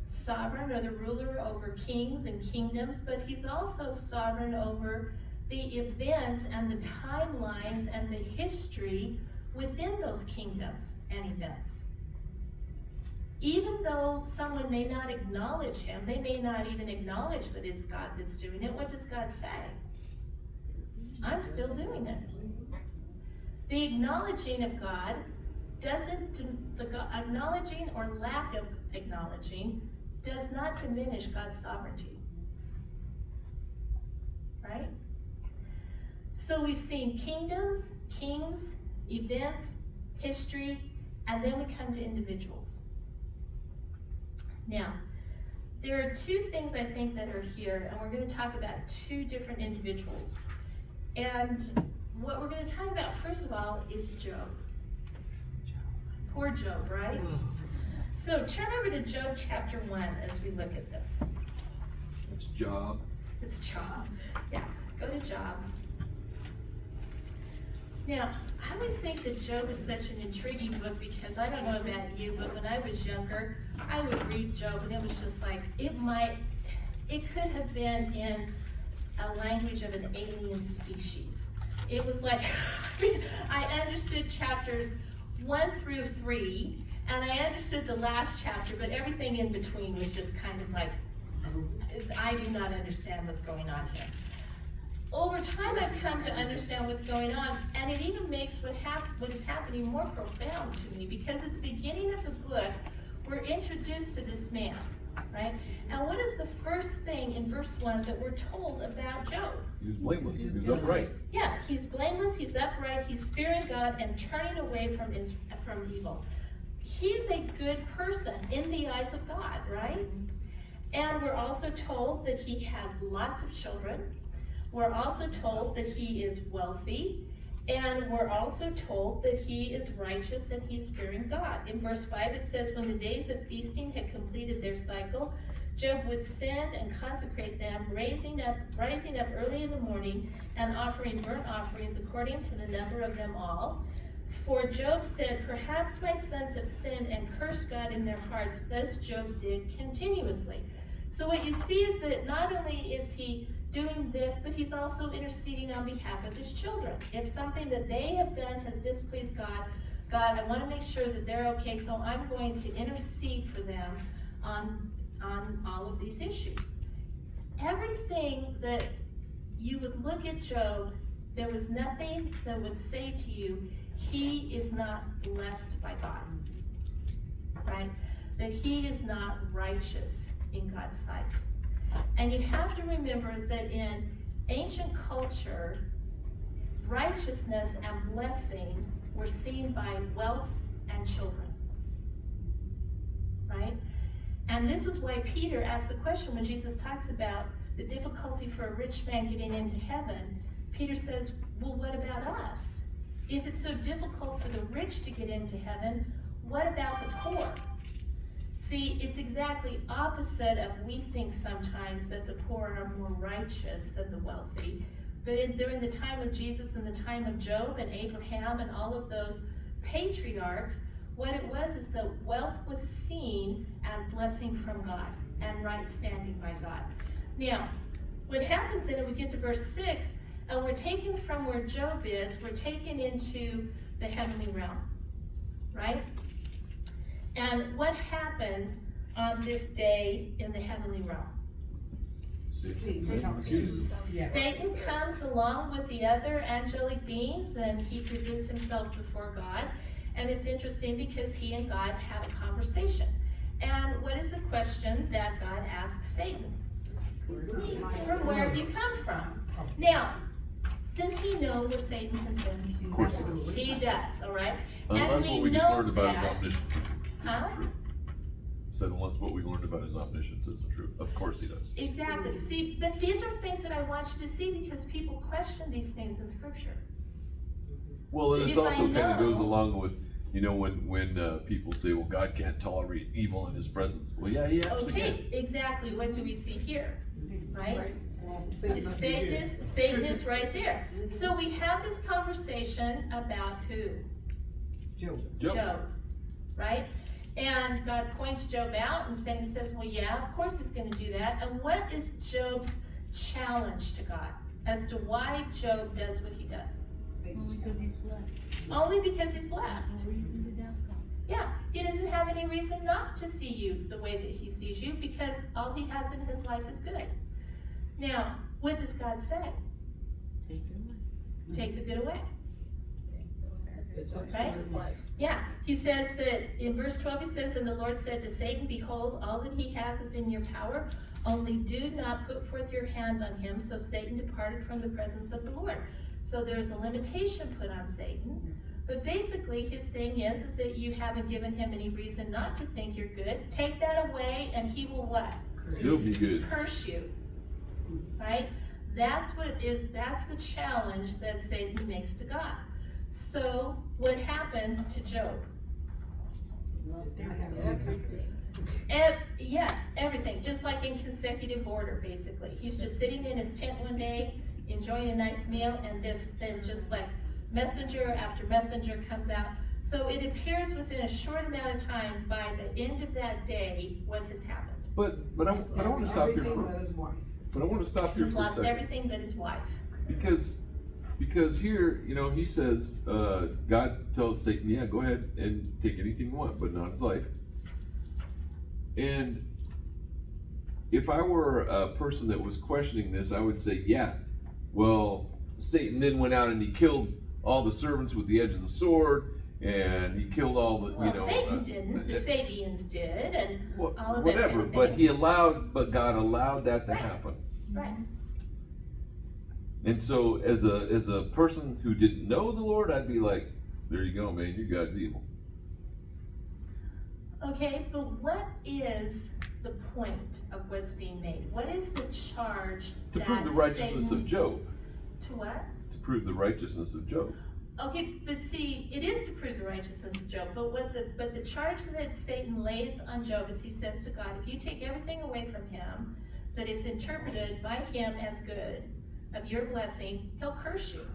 sovereign or the ruler over kings and kingdoms, but he's also sovereign over the events and the timelines and the history within those kingdoms and events. Even though someone may not acknowledge him, they may not even acknowledge that it's God that's doing it, what does God say? I'm still doing it. The acknowledging of God acknowledging or lack of acknowledging does not diminish God's sovereignty. Right? So we've seen kingdoms, kings, events, history, and then we come to individuals. Now, there are two things I think that are here, and we're going to talk about two different individuals. And what we're going to talk about, first of all, is Job. Poor Job, right? So turn over to Job chapter 1 as we look at this. It's Job. It's Job. Yeah, go to Job. Now, I always think that Job is such an intriguing book because I don't know about you, but when I was younger, I would read Job and it was just like, it could have been in a language of an alien species. It was like, I understood chapters 1 through 3, and I understood the last chapter, but everything in between was just kind of like, I do not understand what's going on here. Over time, I've come to understand what's going on, and it even makes what is happening more profound to me, because at the beginning of the book, we're introduced to this man, right? And what is the first thing in verse 1 that we're told about Job? He was blameless. He was upright. Yeah, he's blameless, he's upright, he's fearing God and turning away from evil. He's a good person in the eyes of God, right? And we're also told that he has lots of children. We're also told that he is wealthy. And we're also told that he is righteous and he's fearing God. In verse 5 it says, when the days of feasting had completed their cycle, Job would send and consecrate them, rising up early in the morning and offering burnt offerings according to the number of them all. For Job said, perhaps my sons have sinned and cursed God in their hearts. Thus Job did continuously. So what you see is that not only is he doing this, but he's also interceding on behalf of his children. If something that they have done has displeased God, I want to make sure that they're okay, so I'm going to intercede for them on all of these issues. Everything that you would look at Job, there was nothing that would say to you, he is not blessed by God, right? That he is not righteous in God's sight. And you have to remember that in ancient culture, righteousness and blessing were seen by wealth and children, right? And this is why Peter asks the question when Jesus talks about the difficulty for a rich man getting into heaven. Peter says, well, what about us? If it's so difficult for the rich to get into heaven, what about the poor? See, it's exactly opposite of we think sometimes that the poor are more righteous than the wealthy. But during the time of Jesus and the time of Job and Abraham and all of those patriarchs, what it was is that wealth was seen as blessing from God and right standing by God. Now, what happens then, we get to verse 6, and we're taken from where Job is, we're taken into the heavenly realm, right? And what happens on this day in the heavenly realm? Satan refuses. Yeah. Satan comes along with the other angelic beings and he presents himself before God. And it's interesting because he and God have a conversation. And what is the question that God asks Satan? From where have you come from? Now, does he know where Satan has been? Of course he does. He does, all right? Unless and what we we just know learned about his that. omniscience Huh? isn't true. Said unless what we learned about his omniscience isn't true. Of course he does. Exactly. See, but these are things that I want you to see because people question these things in Scripture. Well, and But it's if I also kind of goes know- along with, you know, when people say, well, God can't tolerate evil in his presence. Well, yeah, he actually can. Okay, exactly. What do we see here? Right? Satan is right there. So we have this conversation about who? Job. Right? And God points Job out and Satan says, well, yeah, of course he's going to do that. And what is Job's challenge to God as to why Job does what he does? Only because he's blessed. Only because he's blessed. No reason to doubt God. Yeah, he doesn't have any reason not to see you the way that he sees you because all he has in his life is good. Now, what does God say? Take it away. Take the good away. It's up to Right? his life. Yeah, he says that in verse 12 he says, and the Lord said to Satan, behold, all that he has is in your power, only do not put forth your hand on him. So Satan departed from the presence of the Lord. So there's a limitation put on Satan. But basically his thing is that you haven't given him any reason not to think you're good. Take that away and he will what? He'll be good. Curse you. Right? That's the challenge that Satan makes to God. So what happens to Job? He lost everything. Yes, everything, just like in consecutive order, basically. He's just sitting in his tent one day, enjoying a nice meal, and then just like messenger after messenger comes out. So it appears within a short amount of time, by the end of that day, what has happened. But I want to stop here for He's a lost second. everything but his wife. Because here, you know, he says, God tells Satan, yeah, go ahead and take anything you want, but not his life. And if I were a person that was questioning this, I would say, yeah, well, Satan then went out and he killed all the servants with the edge of the sword, and he killed all the, Well, you know. Satan didn't, the Sabians did, and all of that. Whatever, kind of but thing. but God allowed that to Right. happen. Right. And so as a person who didn't know the Lord, I'd be like, there you go, man, your God's evil. Okay, but what is the point of what's being made? What is the charge To that prove the righteousness Satan- of Job. To what? To prove the righteousness of Job. Okay, but see, it is to prove the righteousness of Job, but the charge that Satan lays on Job is he says to God, if you take everything away from him that is interpreted by him as good, of your blessing, he'll curse you.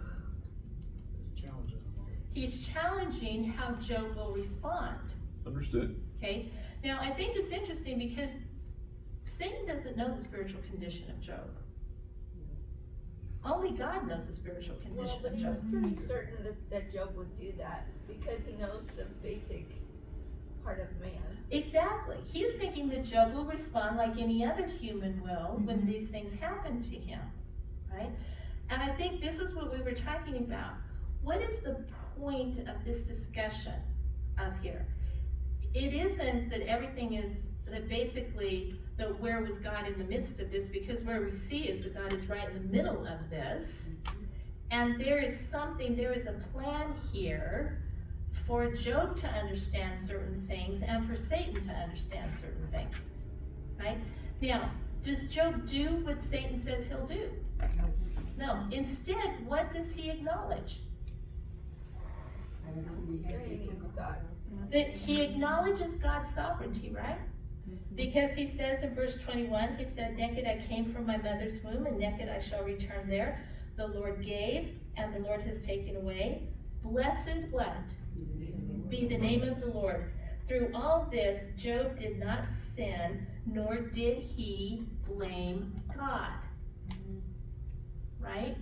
He's challenging how Job will respond. Understood. Okay, now I think it's interesting because Satan doesn't know the spiritual condition of Job. Only God knows the spiritual Well, condition but of he was Job. pretty certain that Job would do that because he knows the basic part of man. Exactly. He's thinking that Job will respond like any other human will when these things happen to him, right? And I think this is what we were talking about. What is the point of this discussion up here? It isn't that everything is, that basically, that where was God in the midst of this, because where we see is that God is right in the middle of this. And there is a plan here for Job to understand certain things and for Satan to understand certain things, right? Now, does Job do what Satan says he'll do? No. Instead, what does he acknowledge? He needs God. That he acknowledges God's sovereignty, right? Because he says in verse 21, he said, naked I came from my mother's womb, and naked I shall return there. The Lord gave, and the Lord has taken away. Blessed what? Be the name of the Lord. Through all this, Job did not sin, nor did he blame God. Right?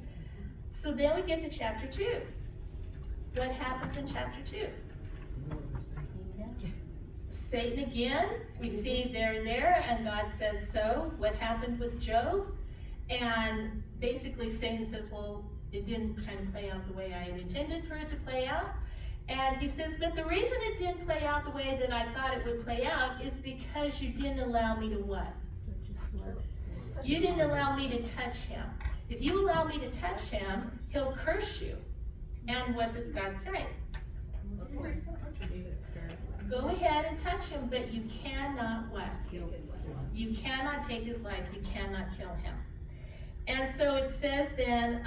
So then we get to chapter 2. What happens in chapter 2? Satan again, we see there, and God says so. What happened with Job? And basically Satan says, well, it didn't kind of play out the way I had intended for it to play out. And he says, but the reason it didn't play out the way that I thought it would play out is because you didn't allow me to what? You didn't allow me to touch him. If you allow me to touch him, he'll curse you. And what does God say? Go ahead and touch him, but you cannot what? You cannot take his life. You cannot kill him. And so it says then,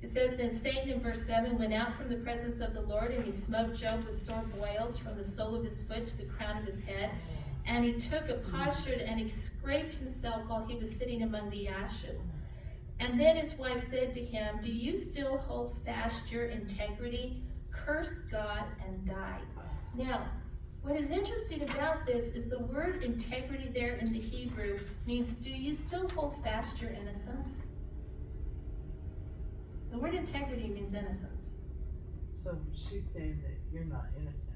it says then Satan in verse 7 went out from the presence of the Lord, and he smote Job with sore boils from the sole of his foot to the crown of his head. And he took a potsherd and he scraped himself while he was sitting among the ashes. And then his wife said to him, do you still hold fast your integrity? Curse God and die. Now, what is interesting about this is the word integrity there in the Hebrew means, do you still hold fast your innocence? The word integrity means innocence. So she's saying that you're not innocent.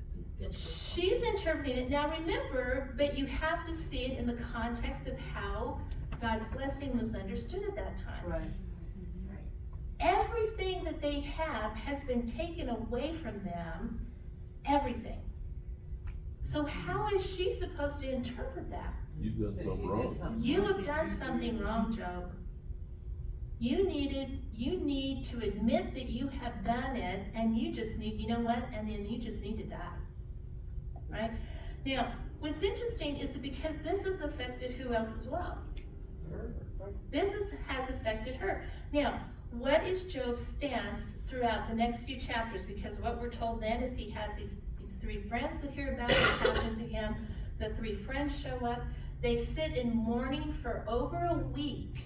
She's interpreting it. Now remember, but you have to see it in the context of how God's blessing was understood at that time. Right. Everything that they have has been taken away from them. Everything. So how is she supposed to interpret that? You've done something wrong. You have done something wrong, Job. You need to admit that you have done it, and you just need, you know what? And then you just need to die. Right? Now, what's interesting is that because this has affected who else as well? Has affected her. Now, what is Job's stance throughout the next few chapters? Because what we're told then is he has these three friends that hear about what's happened to him. The three friends show up. They sit in mourning for over a week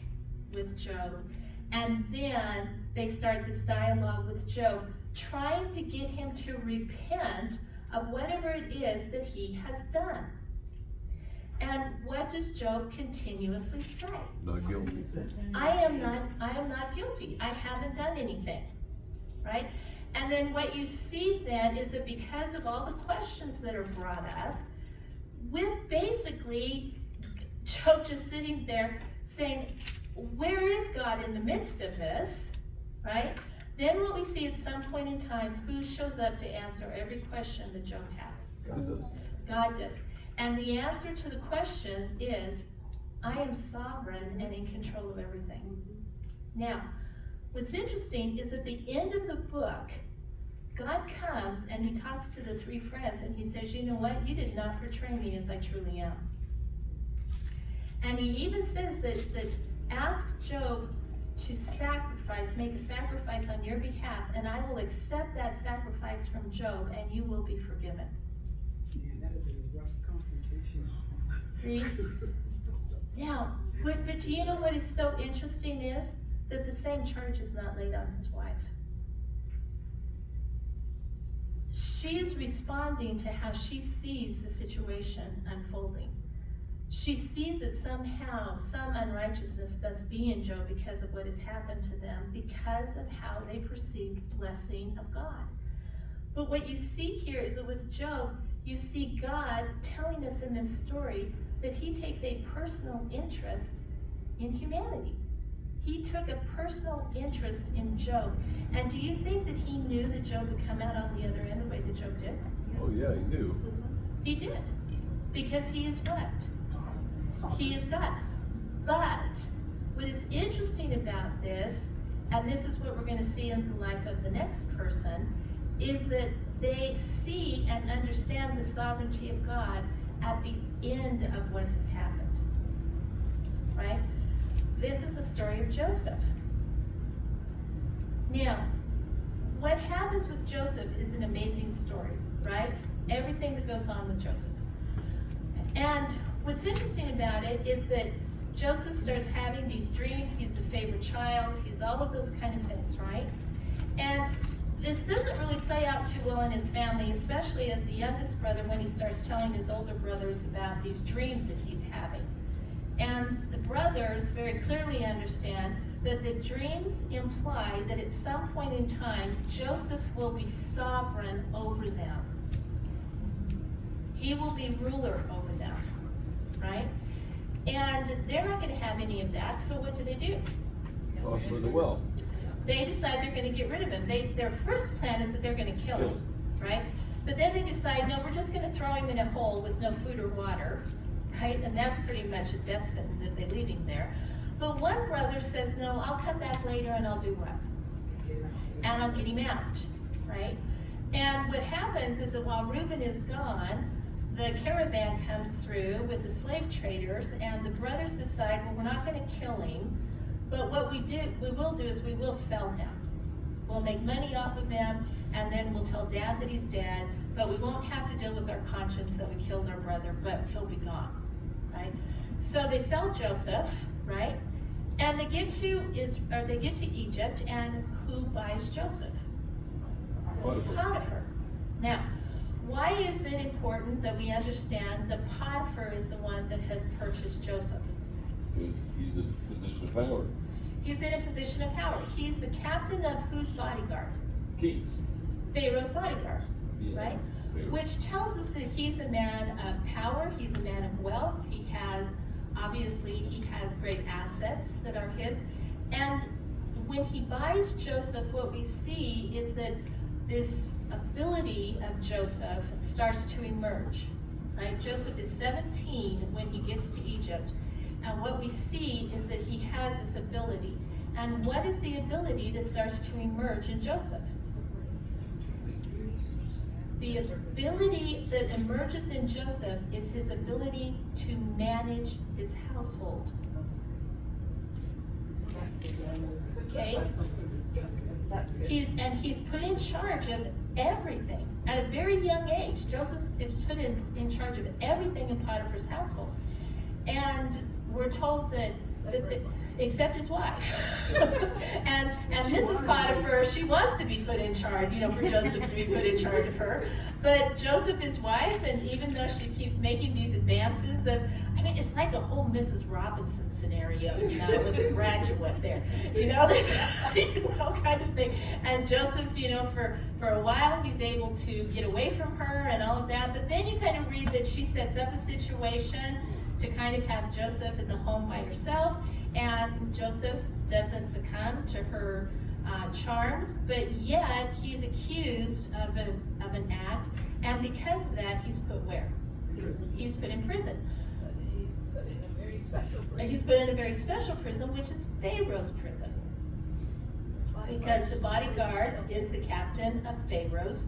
with Job. And then they start this dialogue with Job, trying to get him to repent of whatever it is that he has done. And what does Job continuously say? Not guilty. I am not guilty. I haven't done anything. Right? And then what you see then is that because of all the questions that are brought up, with basically Job just sitting there saying, where is God in the midst of this? Right? Then what we see at some point in time, who shows up to answer every question that Job has? God does. God does. And the answer to the question is, I am sovereign and in control of everything. Now, what's interesting is at the end of the book, God comes and he talks to the three friends and he says, you know what? You did not portray me as I truly am. And he even says that ask Job to make a sacrifice on your behalf, and I will accept that sacrifice from Job, and you will be forgiven. Yeah, that would be a rough confrontation. See? Now, but do you know what is so interesting is that the same charge is not laid on his wife. She is responding to how she sees the situation unfolding. She sees that somehow some unrighteousness must be in Job because of what has happened to them, because of how they perceive the blessing of God. But what you see here is that with Job, you see God telling us in this story that he takes a personal interest in humanity. He took a personal interest in Job. And do you think that he knew that Job would come out on the other end the way that Job did? Oh yeah, he knew. He did. Because he is what? He is God. But what is interesting about this, and this is what we're going to see in the life of the next person, is that they see and understand the sovereignty of God at the end of what has happened. Right? This is the story of Joseph. Now, what happens with Joseph is an amazing story, right? Everything that goes on with Joseph. And what's interesting about it is that Joseph starts having these dreams. He's the favorite child. He's all of those kind of things, right? And this doesn't really play out too well in his family, especially as the youngest brother when he starts telling his older brothers about these dreams that he's having. And the brothers very clearly understand that the dreams imply that at some point in time, Joseph will be sovereign over them. He will be ruler over them, right? And And they're not gonna have any of that, so what do? Toss him in the well. They decide they're gonna get rid of him. Their first plan is that they're gonna kill him, right? But then they decide, no, we're just gonna throw him in a hole with no food or water, right? And that's pretty much a death sentence if they leave him there. But one brother says, no, I'll come back later and I'll do what? And I'll get him out, right? And what happens is that while Reuben is gone, the caravan comes through with the slave traders, and the brothers decide, well, we're not gonna kill him, but what we will do is we will sell him. We'll make money off of him, and then we'll tell Dad that he's dead, but we won't have to deal with our conscience that we killed our brother, but he'll be gone, right? So they sell Joseph, right? And they get to Egypt, and who buys Joseph? Potiphar. Now, why is it important that we understand that Potiphar is the one that has purchased Joseph? He's in a position of power. He's in a position of power. He's the captain of whose bodyguard? Kings. Pharaoh's bodyguard, Yeah. right? Pharaoh. Which tells us that he's a man of power, he's a man of wealth, obviously he has great assets that are his. And when he buys Joseph, what we see is that this ability of Joseph starts to emerge, right? Joseph is 17 when he gets to Egypt. And what we see is that he has this ability. And what is the ability that starts to emerge in Joseph? The ability that emerges in Joseph is his ability to manage his household. Okay? He's put in charge of everything at a very young age. Joseph is put in charge of everything in Potiphar's household. And we're told that except his wife. and Mrs. Potiphar, she wants to be put in charge, for Joseph to be put in charge of her. But Joseph is wise, and even though she keeps making these advances it's like a whole Mrs. Robinson scenario, with a graduate there. This kind of thing. And Joseph, for a while he's able to get away from her and all of that, but then you kind of read that she sets up a situation to kind of have Joseph in the home by herself, and Joseph doesn't succumb to her charms, but yet he's accused of an act, and because of that, he's put where? He's put in prison. He's put in a very special prison, which is Pharaoh's prison. Because the bodyguard is the captain of Pharaoh's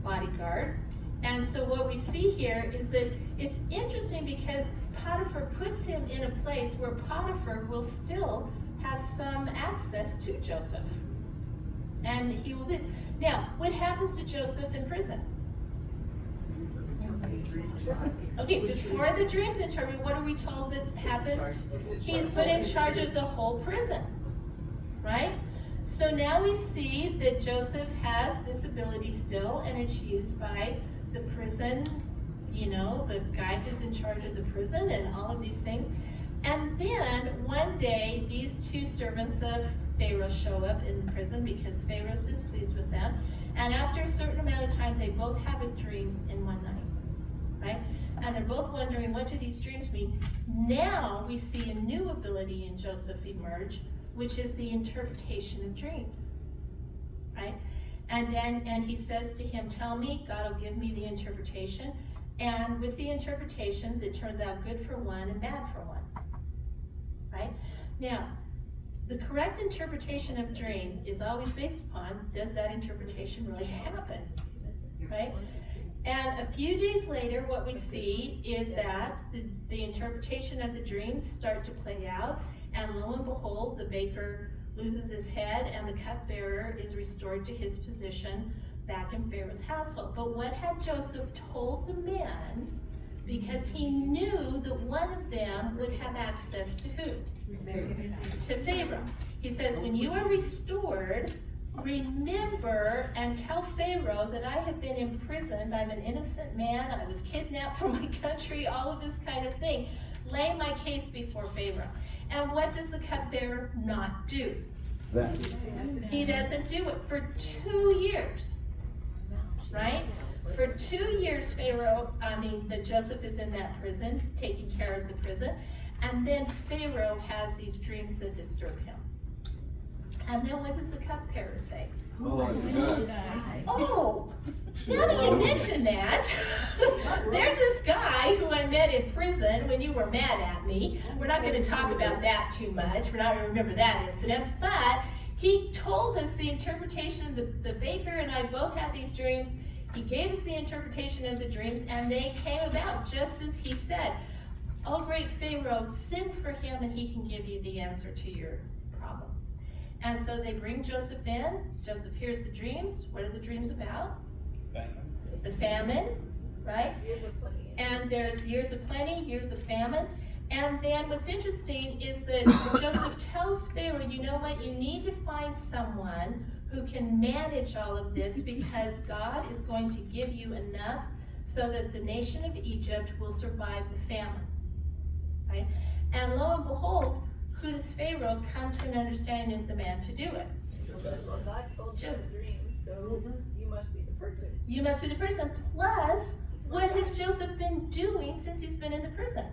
bodyguard. And so what we see here is that it's interesting because Potiphar puts him in a place where Potiphar will still have some access to Joseph. And he will be. Now, what happens to Joseph in prison? Okay, before the dream's interpreted, what are we told that happens? He's put in charge of the whole prison, right? So now we see that Joseph has this ability still, and it's used by the prison, the guy who's in charge of the prison and all of these things. And then one day, these two servants of Pharaoh show up in the prison because Pharaoh's displeased with them. And after a certain amount of time, they both have a dream in one night, right? And they're both wondering, what do these dreams mean? Now we see a new ability in Joseph emerge, which is the interpretation of dreams, right? And he says to him, tell me, God will give me the interpretation. And with the interpretations, it turns out good for one and bad for one, right? Now, the correct interpretation of dream is always based upon, does that interpretation really happen, right? And a few days later, what we see is that the interpretation of the dreams start to play out, and lo and behold, the baker loses his head, and the cupbearer is restored to his position back in Pharaoh's household. But what had Joseph told the men? Because he knew that one of them would have access to who? To Pharaoh. He says, when you are restored, remember and tell Pharaoh that I have been imprisoned, I'm an innocent man, I was kidnapped from my country, all of this kind of thing. Lay my case before Pharaoh. And what does the cupbearer not do? That. He doesn't do it for 2 years, right? For 2 years, that Joseph is in that prison, taking care of the prison. And then Pharaoh has these dreams that disturb him. And then what does the cupbearer say? Oh, I forgot. Oh, now that you mention that, there's this guy who I met in prison when you were mad at me. We're not going to talk about that too much. We're not going to remember that incident. But he told us the interpretation. The baker and I both had these dreams. He gave us the interpretation of the dreams, and they came about just as he said. Oh, great Pharaoh, send for him, and he can give you the answer to your problem. And so they bring Joseph in. Joseph hears the dreams. What are the dreams about? Famine. The famine, right? Years of plenty. And there's years of plenty, years of famine. And then what's interesting is that Joseph tells Pharaoh, you know what, you need to find someone who can manage all of this, because God is going to give you enough so that the nation of Egypt will survive the famine, right? And lo and behold, who does Pharaoh come to an understanding is the man to do it? Well, God told you the dream, so you must be the person. You must be the person. Plus, what has Joseph been doing since he's been in the prison?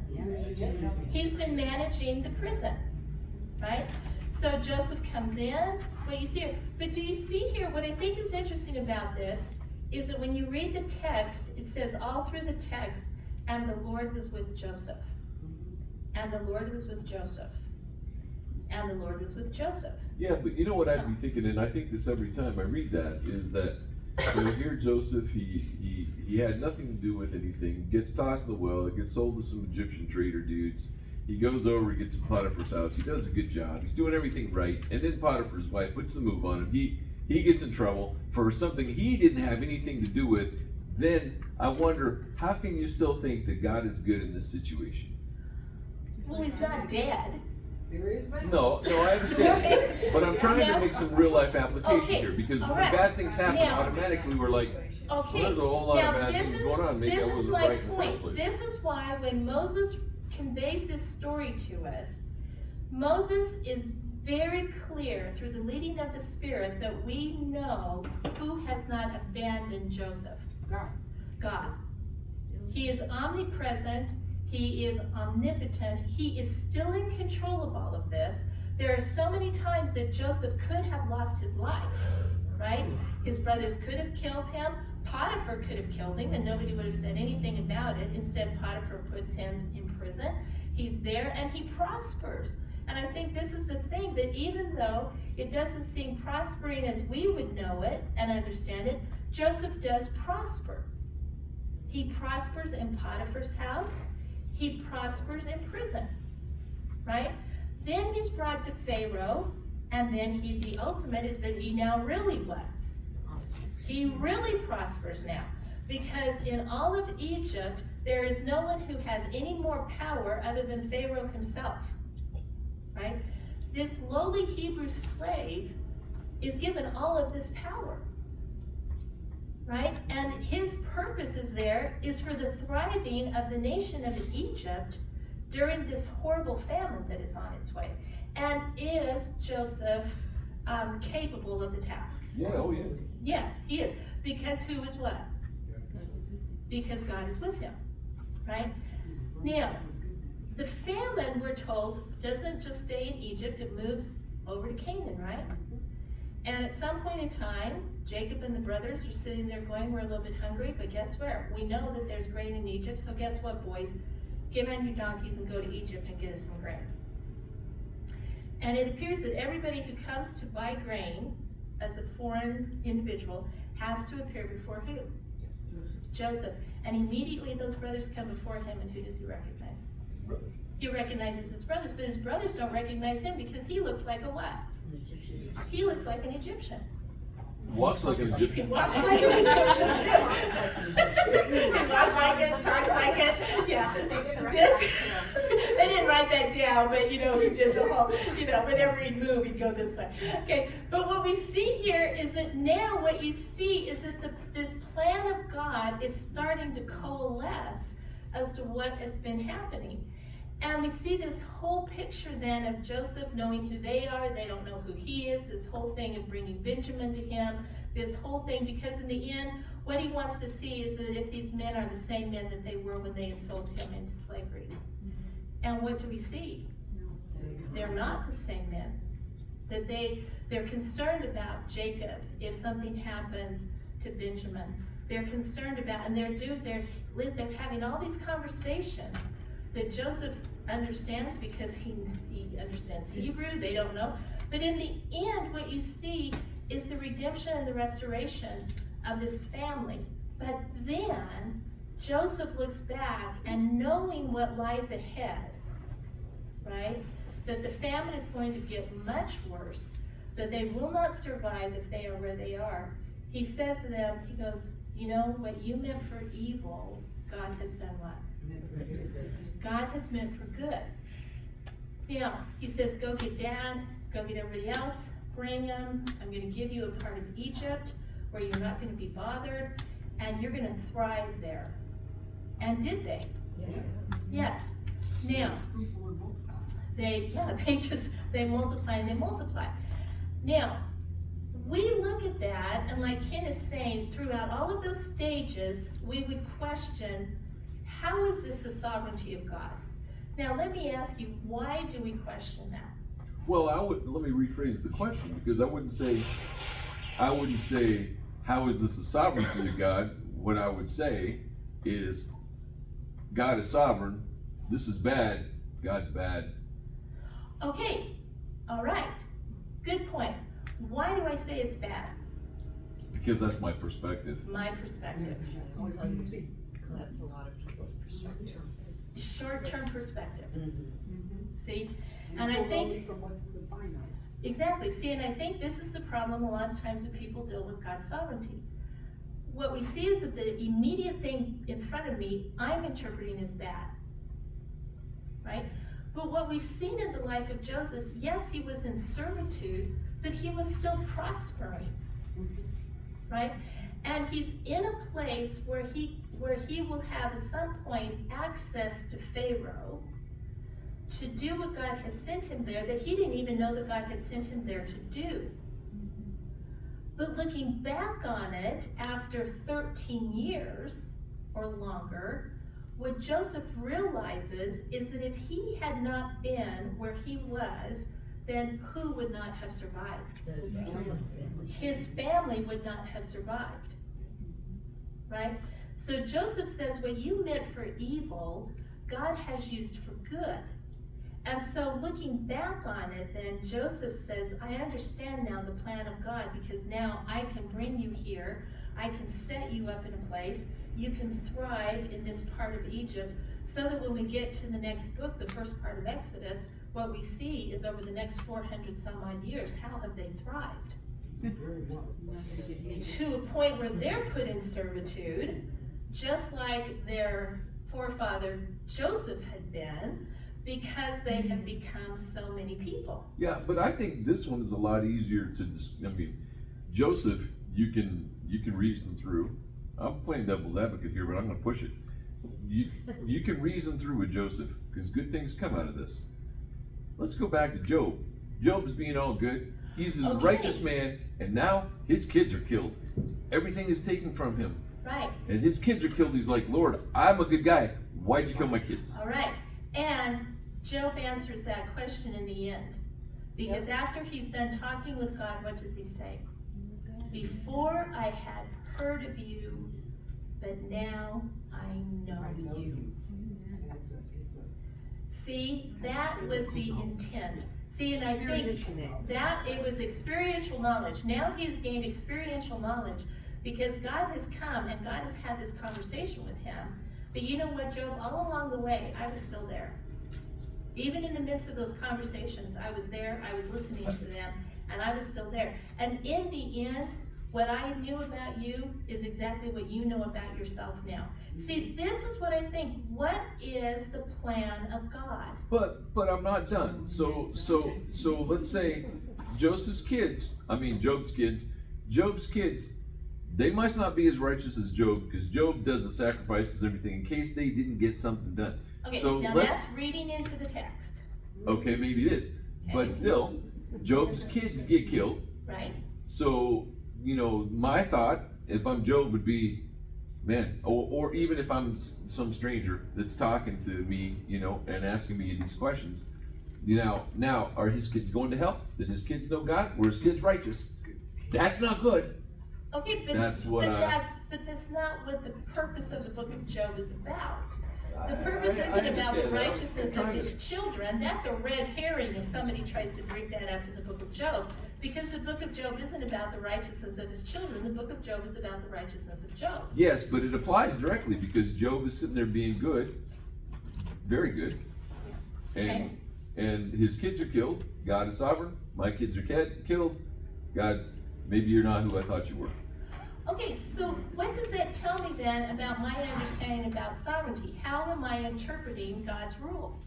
He's been managing the prison, right? So Joseph comes in, what you see here. But do you see here, what I think is interesting about this is that when you read the text, it says all through the text, and the Lord was with Joseph. And the Lord was with Joseph. And the Lord was with Joseph. Yeah, but you know what I'd be thinking, and I think this every time I read that, is that, you know, here Joseph, he had nothing to do with anything, gets tossed in the well, gets sold to some Egyptian trader dudes, he goes over, gets to Potiphar's house, he does a good job, he's doing everything right, and then Potiphar's wife puts the move on him, he gets in trouble for something he didn't have anything to do with. Then I wonder, how can you still think that God is good in this situation? Well, he's not dead. There is that. No, I understand. But I'm trying to make some real life application Okay, here, because all when right. bad things happen, Now- automatically we're like, Okay, well, there's a whole lot of now bad this things is, going on. Maybe I this is wasn't my right in the first point. place. This is why when Moses conveys this story to us, Moses is very clear through the leading of the Spirit that we know who has not abandoned Joseph. God. He is omnipresent. He is omnipotent. He is still in control of all of this. There are so many times that Joseph could have lost his life, right? His brothers could have killed him. Potiphar could have killed him, and nobody would have said anything about it. Instead, Potiphar puts him in prison. He's there, and he prospers. And I think this is the thing, that even though it doesn't seem prospering as we would know it and understand it, Joseph does prosper. He prospers in Potiphar's house. He prospers in prison, right? Then he's brought to Pharaoh, and then the ultimate is that he now really blends. He really prospers now, because in all of Egypt, there is no one who has any more power other than Pharaoh himself, right? This lowly Hebrew slave is given all of this power, right? And his purpose is for the thriving of the nation of Egypt during this horrible famine that is on its way. And is Joseph capable of the task? Yeah, oh yes. Yes, he is. Because who is what? Because God is with him, right? Now, the famine, we're told, doesn't just stay in Egypt, it moves over to Canaan, right? And at some point in time, Jacob and the brothers are sitting there going, we're a little bit hungry, but guess where? We know that there's grain in Egypt, so guess what, boys? Get on your donkeys and go to Egypt and get us some grain. And it appears that everybody who comes to buy grain as a foreign individual has to appear before who? Joseph. And immediately those brothers come before him, and who does he recognize? Brothers. He recognizes his brothers, but his brothers don't recognize him because he looks like a what? He looks like an Egyptian. Walks like an He Egyptian. walks like an Egyptian too. He walks like it, talks like it, yeah. This, they didn't write that down, but you know, he did the whole, you know, whenever he'd move, he'd go this way. Okay, but what we see here is that now what you see is that this plan of God is starting to coalesce as to what has been happening. And we see this whole picture then of Joseph knowing who they are, they don't know who he is, this whole thing of bringing Benjamin to him, this whole thing, because in the end, what he wants to see is that if these men are the same men that they were when they had sold him into slavery. And what do we see? They're not the same men. That they're concerned about Jacob if something happens to Benjamin. They're concerned about, and they're having all these conversations that Joseph understands because he understands Hebrew, they don't know. But in the end, what you see is the redemption and the restoration of this family. But then, Joseph looks back and knowing what lies ahead, right? That the famine is going to get much worse, that they will not survive if they are where they are. He says to them, he goes, you know, what you meant for evil, God has done what? God has meant for good. Now, he says, go get Dad, go get everybody else, bring them. I'm going to give you a part of Egypt where you're not going to be bothered, and you're going to thrive there. And did they? Yes. Now, they multiply and they multiply. Now, we look at that, and like Ken is saying, throughout all of those stages, we would question, how is this the sovereignty of God? Now, let me ask you, why do we question that? Well, let me rephrase the question, because I wouldn't say, how is this the sovereignty of God? What I would say is, God is sovereign, this is bad, God's bad. Okay, all right, good point. Why do I say it's bad? Because that's my perspective. My perspective. That's a lot of people's perspective. Short-term perspective. See? You And I pull think- only from what you can find out. Exactly. See, and I think this is the problem a lot of times when people deal with God's sovereignty. What we see is that the immediate thing in front of me, I'm interpreting as bad. Right? But what we've seen in the life of Joseph, yes, he was in servitude, but he was still prospering. Right? And he's in a place where he will have at some point access to Pharaoh to do what God has sent him there that he didn't even know that God had sent him there to do. But looking back on it after 13 years or longer, what Joseph realizes is that if he had not been where he was, then who would not have survived? His family would not have survived. Right? So Joseph says, what you meant for evil, God has used for good. And so looking back on it, then Joseph says, I understand now the plan of God, because now I can bring you here. I can set you up in a place. You can thrive in this part of Egypt, so that when we get to the next book, the first part of Exodus, what we see is over the next 400 some odd years, how have they thrived? Very well. To a point where they're put in servitude, just like their forefather Joseph had been, because they have become so many people. Yeah, but I think this one is a lot easier to, Joseph, you can reason through. I'm playing devil's advocate here, but I'm gonna push it. You can reason through with Joseph, because good things come out of this. Let's go back to Job. Job's being all good. He's a righteous man, and now his kids are killed. Everything is taken from him. Right. And his kids are killed. He's like, Lord, I'm a good guy. Why'd you kill my kids? All right. And Job answers that question in the end. Because after he's done talking with God, what does he say? Before I had heard of you, but now I know you. It's a See, that was the intent. See, and I think that it was experiential knowledge. Now he has gained experiential knowledge because God has come and God has had this conversation with him. But you know what, Job? All along the way, I was still there. Even in the midst of those conversations, I was there, I was listening to them, and I was still there. And in the end, what I knew about you is exactly what you know about yourself now. See, this is what I think. What is the plan of God? But I'm not done. So let's say Job's kids, they must not be as righteous as Job, because Job does the sacrifices and everything in case they didn't get something done. Okay, So now let's, that's reading into the text, okay, maybe it is. Okay. But still, Job's kids get killed. right? So, my thought, if I'm Job, would be, man, or even if I'm some stranger that's talking to me, you know, and asking me these questions, now, are his kids going to hell? Did his kids know God? Were his kids righteous? That's not good. Okay, but That's what that's not what the purpose of the book of Job is about. The purpose I isn't about the understand that. righteousness I'm of trying his to- children. That's a red herring if somebody tries to bring that up in the book of Job. Because the book of Job isn't about the righteousness of his children. The book of Job is about the righteousness of Job. Yes, but it applies directly because Job is sitting there being good, very good, and his kids are killed. God is sovereign. My kids are killed. God, maybe you're not who I thought you were. Okay, so what does that tell me then about my understanding about sovereignty? How am I interpreting God's rule?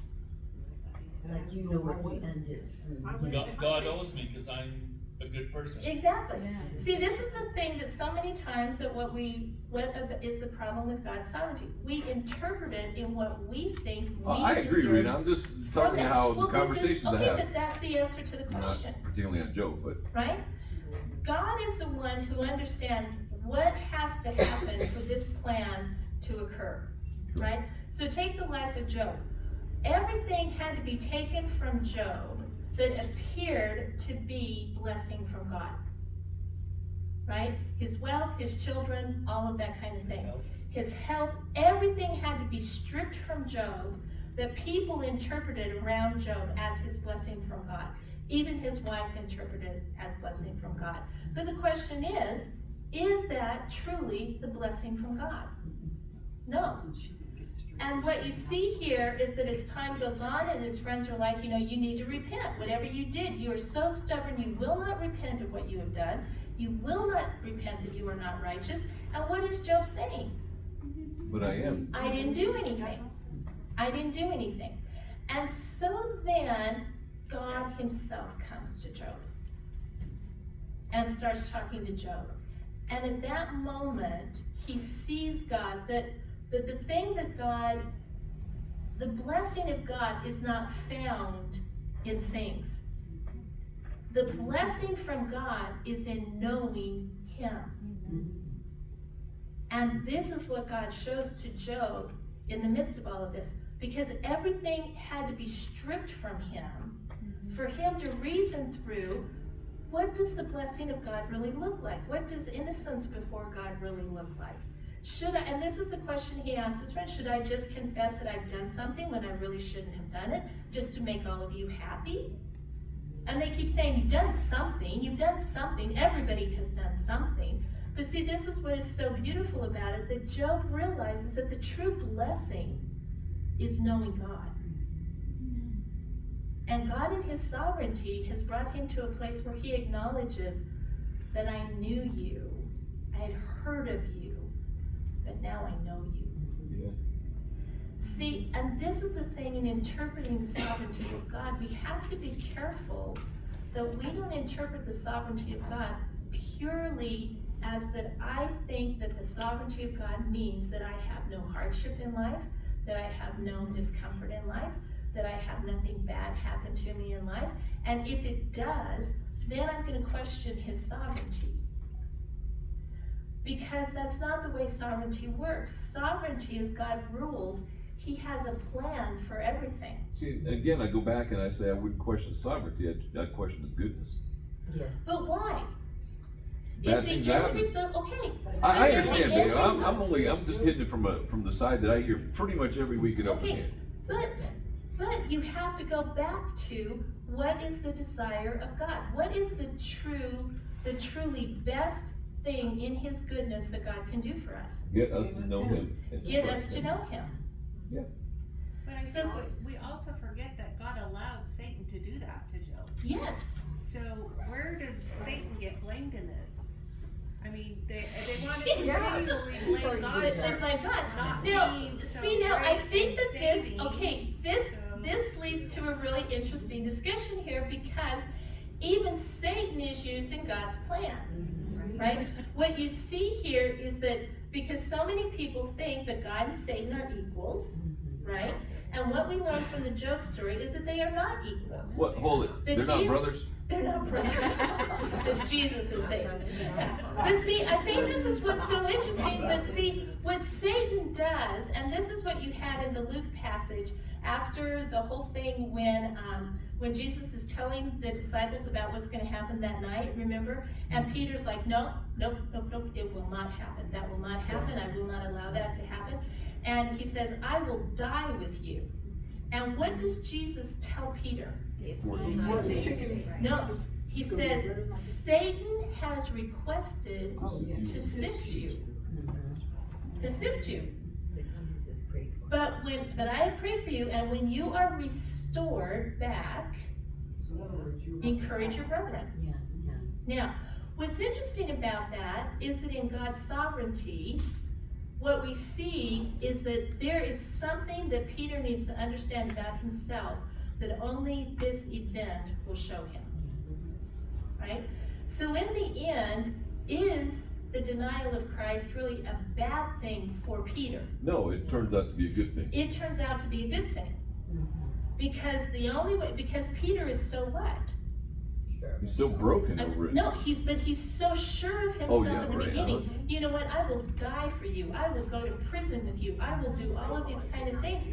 Like you know what the end is. God owes me because I'm a good person. Exactly. Yeah. See, this is the thing that so many times that what is the problem with God's sovereignty? We interpret it in what we think we I agree, deserve Rita. I'm just telling you how the Well, conversations I okay, have. but that's the answer to the Not question, particularly on Job, but right? God is the one who understands what has to happen for this plan to occur, right? So take the life of Job. Everything had to be taken from Job that appeared to be blessing from God, right? His wealth, his children, all of that kind of thing. His health, everything had to be stripped from Job that people interpreted around Job as his blessing from God. Even his wife interpreted as blessing from God. But the question is that truly the blessing from God? No. And what you see here is that as time goes on and his friends are like, you need to repent. Whatever you did, you are so stubborn, you will not repent of what you have done. You will not repent that you are not righteous. And what is Job saying? but I am. I didn't do anything. I didn't do anything. And so then God himself comes to Job and starts talking to Job. And at that moment, he sees God, that the thing that God, the blessing of God is not found in things. The blessing from God is in knowing him. And this is what God shows to Job in the midst of all of this. Because everything had to be stripped from him for him to reason through, what does the blessing of God really look like? What does innocence before God really look like? Should I, and this is a question he asked his friend, should I just confess that I've done something when I really shouldn't have done it, just to make all of you happy? And they keep saying, you've done something, everybody has done something. But see, this is what is so beautiful about it, that Job realizes that the true blessing is knowing God. And God in his sovereignty has brought him to a place where he acknowledges that I knew you, I had heard of you, but now I know you. Yeah. See, and this is the thing in interpreting the sovereignty of God. We have to be careful that we don't interpret the sovereignty of God purely as that I think that the sovereignty of God means that I have no hardship in life, that I have no discomfort in life, that I have nothing bad happen to me in life. And if it does, then I'm going to question his sovereignty. Because that's not the way sovereignty works. Sovereignty is God rules. He has a plan for everything. See, again, I go back and I say I wouldn't question sovereignty, I'd question his goodness. Yes. But why? Bad If things the happen. increase of, okay. I if the understand, end Daniel. result- I'm just hitting it from the side that I hear pretty much every week at Open Okay, Hand. but you have to go back to what is the desire of God? What is the truly best thing in his goodness that God can do for us? Get us to know him. and Get trust us to him. know him. But I So- think we also forget that God allowed Satan to do that to Job. Yes. So where does Satan get blamed in this? I mean, they want to Yeah. continually blame God They for blame God. not Now, being so see now, I great think and that saving. this leads to a really interesting discussion here, because even Satan is used in God's plan, right? What you see here is that because so many people think that God and Satan are equals, right? And what we learn from the Job story is that they are not equals. What? Hold it. That They're not he's- brothers? They're not brothers. It's Jesus and Satan. Yeah. But see, I think this is what's so interesting. But see, what Satan does, and this is what you had in the Luke passage after the whole thing when Jesus is telling the disciples about what's going to happen that night, remember? And Peter's like, no, nope, it will not happen. That will not happen. I will not allow that to happen. And he says, I will die with you. And what does Jesus tell Peter? No, he says, Satan has requested to sift you. To sift you. But I have prayed for you, and when you are restored back, encourage your brethren. Now, what's interesting about that is that in God's sovereignty, what we see is that there is something that Peter needs to understand about himself that only this event will show him. Right? So in the end, is the denial of Christ really a bad thing for Peter? No, it turns out to be a good thing. It turns out to be a good thing. Because because Peter is so what? He's so broken over it. No, he's so sure of himself in the beginning. Uh-huh. You know what? I will die for you. I will go to prison with you. I will do all of these kind of things.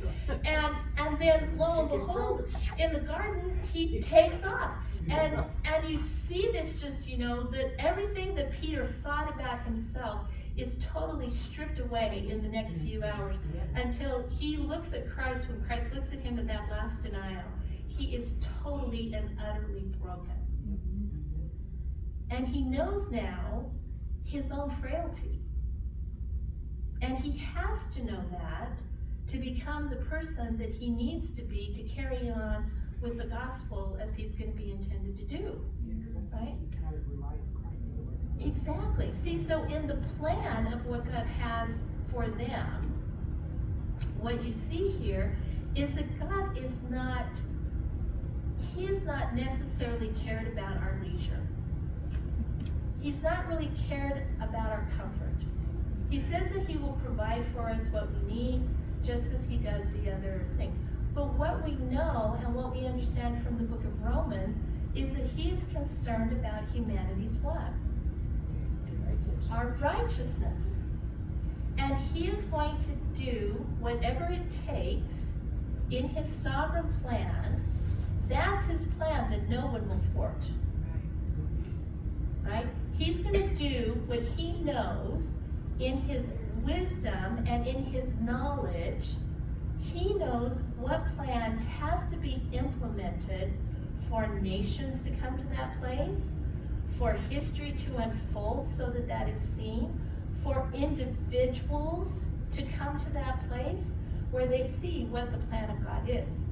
And then lo and behold, in the garden, he takes off. And you see this just, that everything that Peter thought about himself is totally stripped away in the next few hours until he looks at Christ. When Christ looks at him in that last denial, he is totally and utterly broken. And he knows now his own frailty. And he has to know that to become the person that he needs to be to carry on with the gospel as he's going to be intended to do. Right? Exactly. See, so in the plan of what God has for them, what you see here is that God is not necessarily cared about our leisure. He's not really cared about our comfort. He says that he will provide for us what we need, just as he does the other thing. But what we know and what we understand from the book of Romans is that he is concerned about humanity's what? Our righteousness. And he is going to do whatever it takes in his sovereign plan. That's his plan that no one will thwart. Right? He's going to do what he knows in his wisdom and in his knowledge. He knows what plan has to be implemented for nations to come to that place, for history to unfold so that that is seen, for individuals to come to that place where they see what the plan of God is.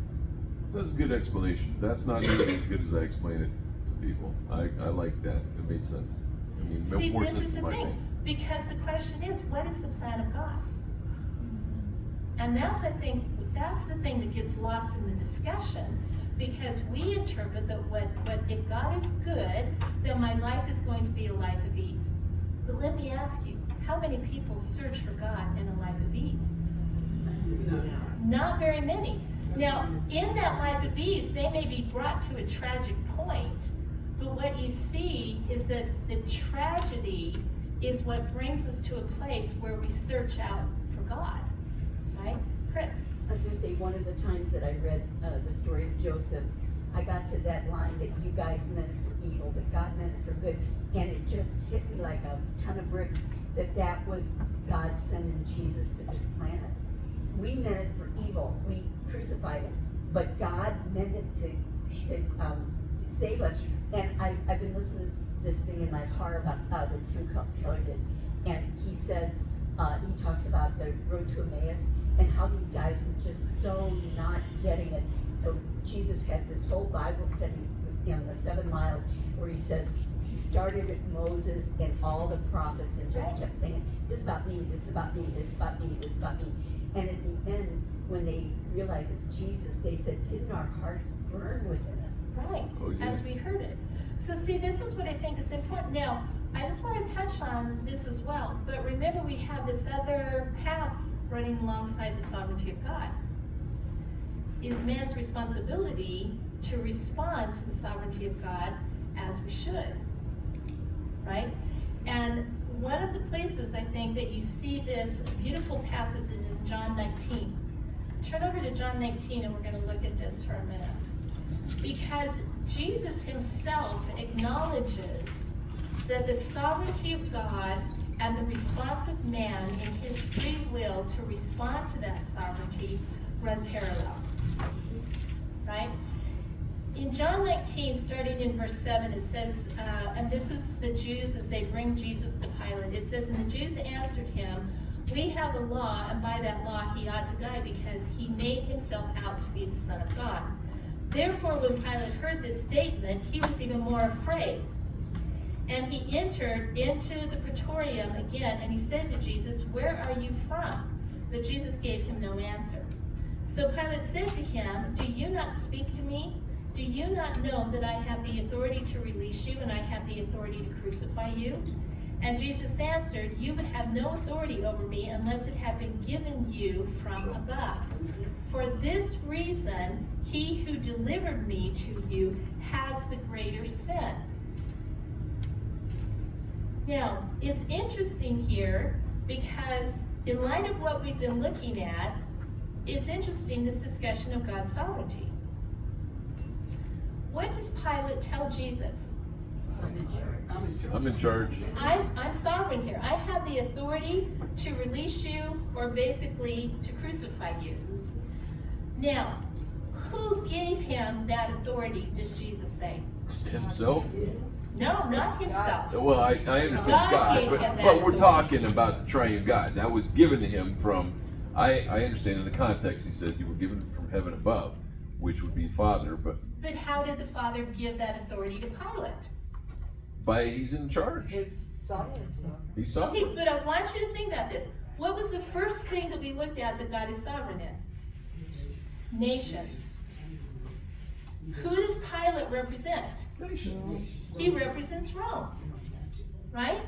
That's a good explanation. That's not nearly as good as I explained it to people. I like that. It made sense. I mean, See, more this sense is in the my thing, opinion. because the question is, what is the plan of God? And that's the thing that gets lost in the discussion, because we interpret that what if God is good, then my life is going to be a life of ease. But let me ask you, how many people search for God in a life of ease? Not very many. Now, in that life of ease, they may be brought to a tragic point, but what you see is that the tragedy is what brings us to a place where we search out for God, right? Chris? I was gonna say, one of the times that I read the story of Joseph, I got to that line that you guys meant it for evil, but God meant it for good. And it just hit me like a ton of bricks that was God sending Jesus to this planet. We meant it for evil. We crucified him. But God meant it to save us. And I've been listening to this thing in my car about this Tim Keller did. And he says, he talks about the road to Emmaus and how these guys were just so not getting it. So Jesus has this whole Bible study in the 7 miles where he says, he started with Moses and all the prophets and just kept saying, this is about me, this is about me, this is about me, this is about me. And at the end, when they realized it's Jesus, they said, didn't our hearts burn within us? Right, Oh, yeah. as we heard it. So see, this is what I think is important. Now, I just want to touch on this as well, but remember we have this other path running alongside the sovereignty of God. is man's responsibility to respond to the sovereignty of God as we should, right? And one of the places I think that you see this beautiful passage is in John 19. Turn over to John 19 and we're going to look at this for a minute. Because Jesus himself acknowledges that the sovereignty of God and the response of man in his free will to respond to that sovereignty run parallel, right? In John 19, starting in verse 7, it says, and this is the Jews as they bring Jesus to Pilate. It says, and the Jews answered him, we have a law, and by that law he ought to die because he made himself out to be the Son of God. Therefore, when Pilate heard this statement, he was even more afraid. And he entered into the praetorium again, and he said to Jesus, where are you from? But Jesus gave him no answer. So Pilate said to him, do you not speak to me? Do you not know that I have the authority to release you and I have the authority to crucify you? And Jesus answered, you would have no authority over me unless it had been given you from above. For this reason, he who delivered me to you has the greater sin. Now, it's interesting here because in light of what we've been looking at, it's interesting, this discussion of God's sovereignty. What does Pilate tell Jesus? I'm in charge. I'm sovereign here. I have the authority to release you or basically to crucify you. Now, who gave him that authority, does Jesus say? Himself? No, not himself. Well, I understand God God, gave but, him that but we're authority. talking about the triune God. That was given to him from, I understand in the context, he said you were given from heaven above, which would be Father, but But how did the Father give that authority to Pilate? by he's in charge. His sovereignty. He's Okay, sovereign. but I want you to think about this. What was the first thing that we looked at that God is sovereign in? Nations. Who does Pilate represent? He represents Rome, right?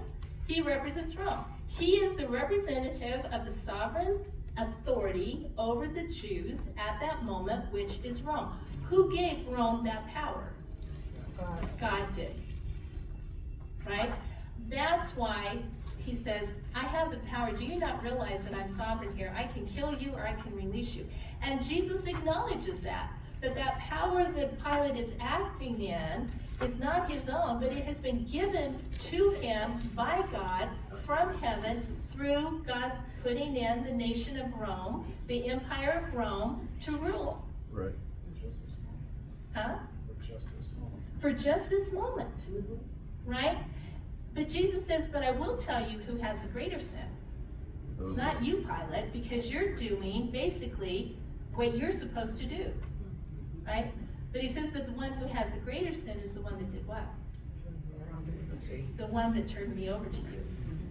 He represents Rome. He is the representative of the sovereign authority over the Jews at that moment, which is Rome. Who gave Rome that power? God did. Right? That's why he says, I have the power. Do you not realize that I'm sovereign here? I can kill you or I can release you. And Jesus acknowledges that power that Pilate is acting in is not his own, but it has been given to him by God from heaven through God's putting in the nation of Rome, the empire of Rome, to rule. Right. Huh? For just this moment. Right? But Jesus says, but I will tell you who has the greater sin. It's not you, Pilate, because you're doing basically what you're supposed to do. Right? But he says, but the one who has the greater sin is the one that did what? The one that turned me over to you.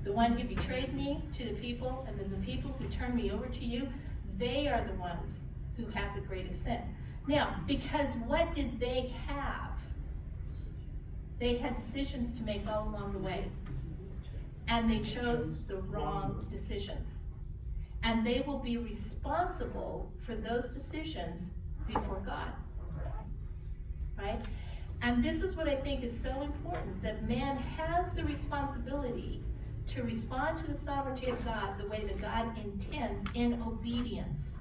The one who betrayed me to the people, and then the people who turned me over to you, they are the ones who have the greatest sin. Now, because what did they have? They had decisions to make all along the way. And they chose the wrong decisions. And they will be responsible for those decisions before God. Right? And this is what I think is so important, that man has the responsibility to respond to the sovereignty of God the way that God intends in obedience.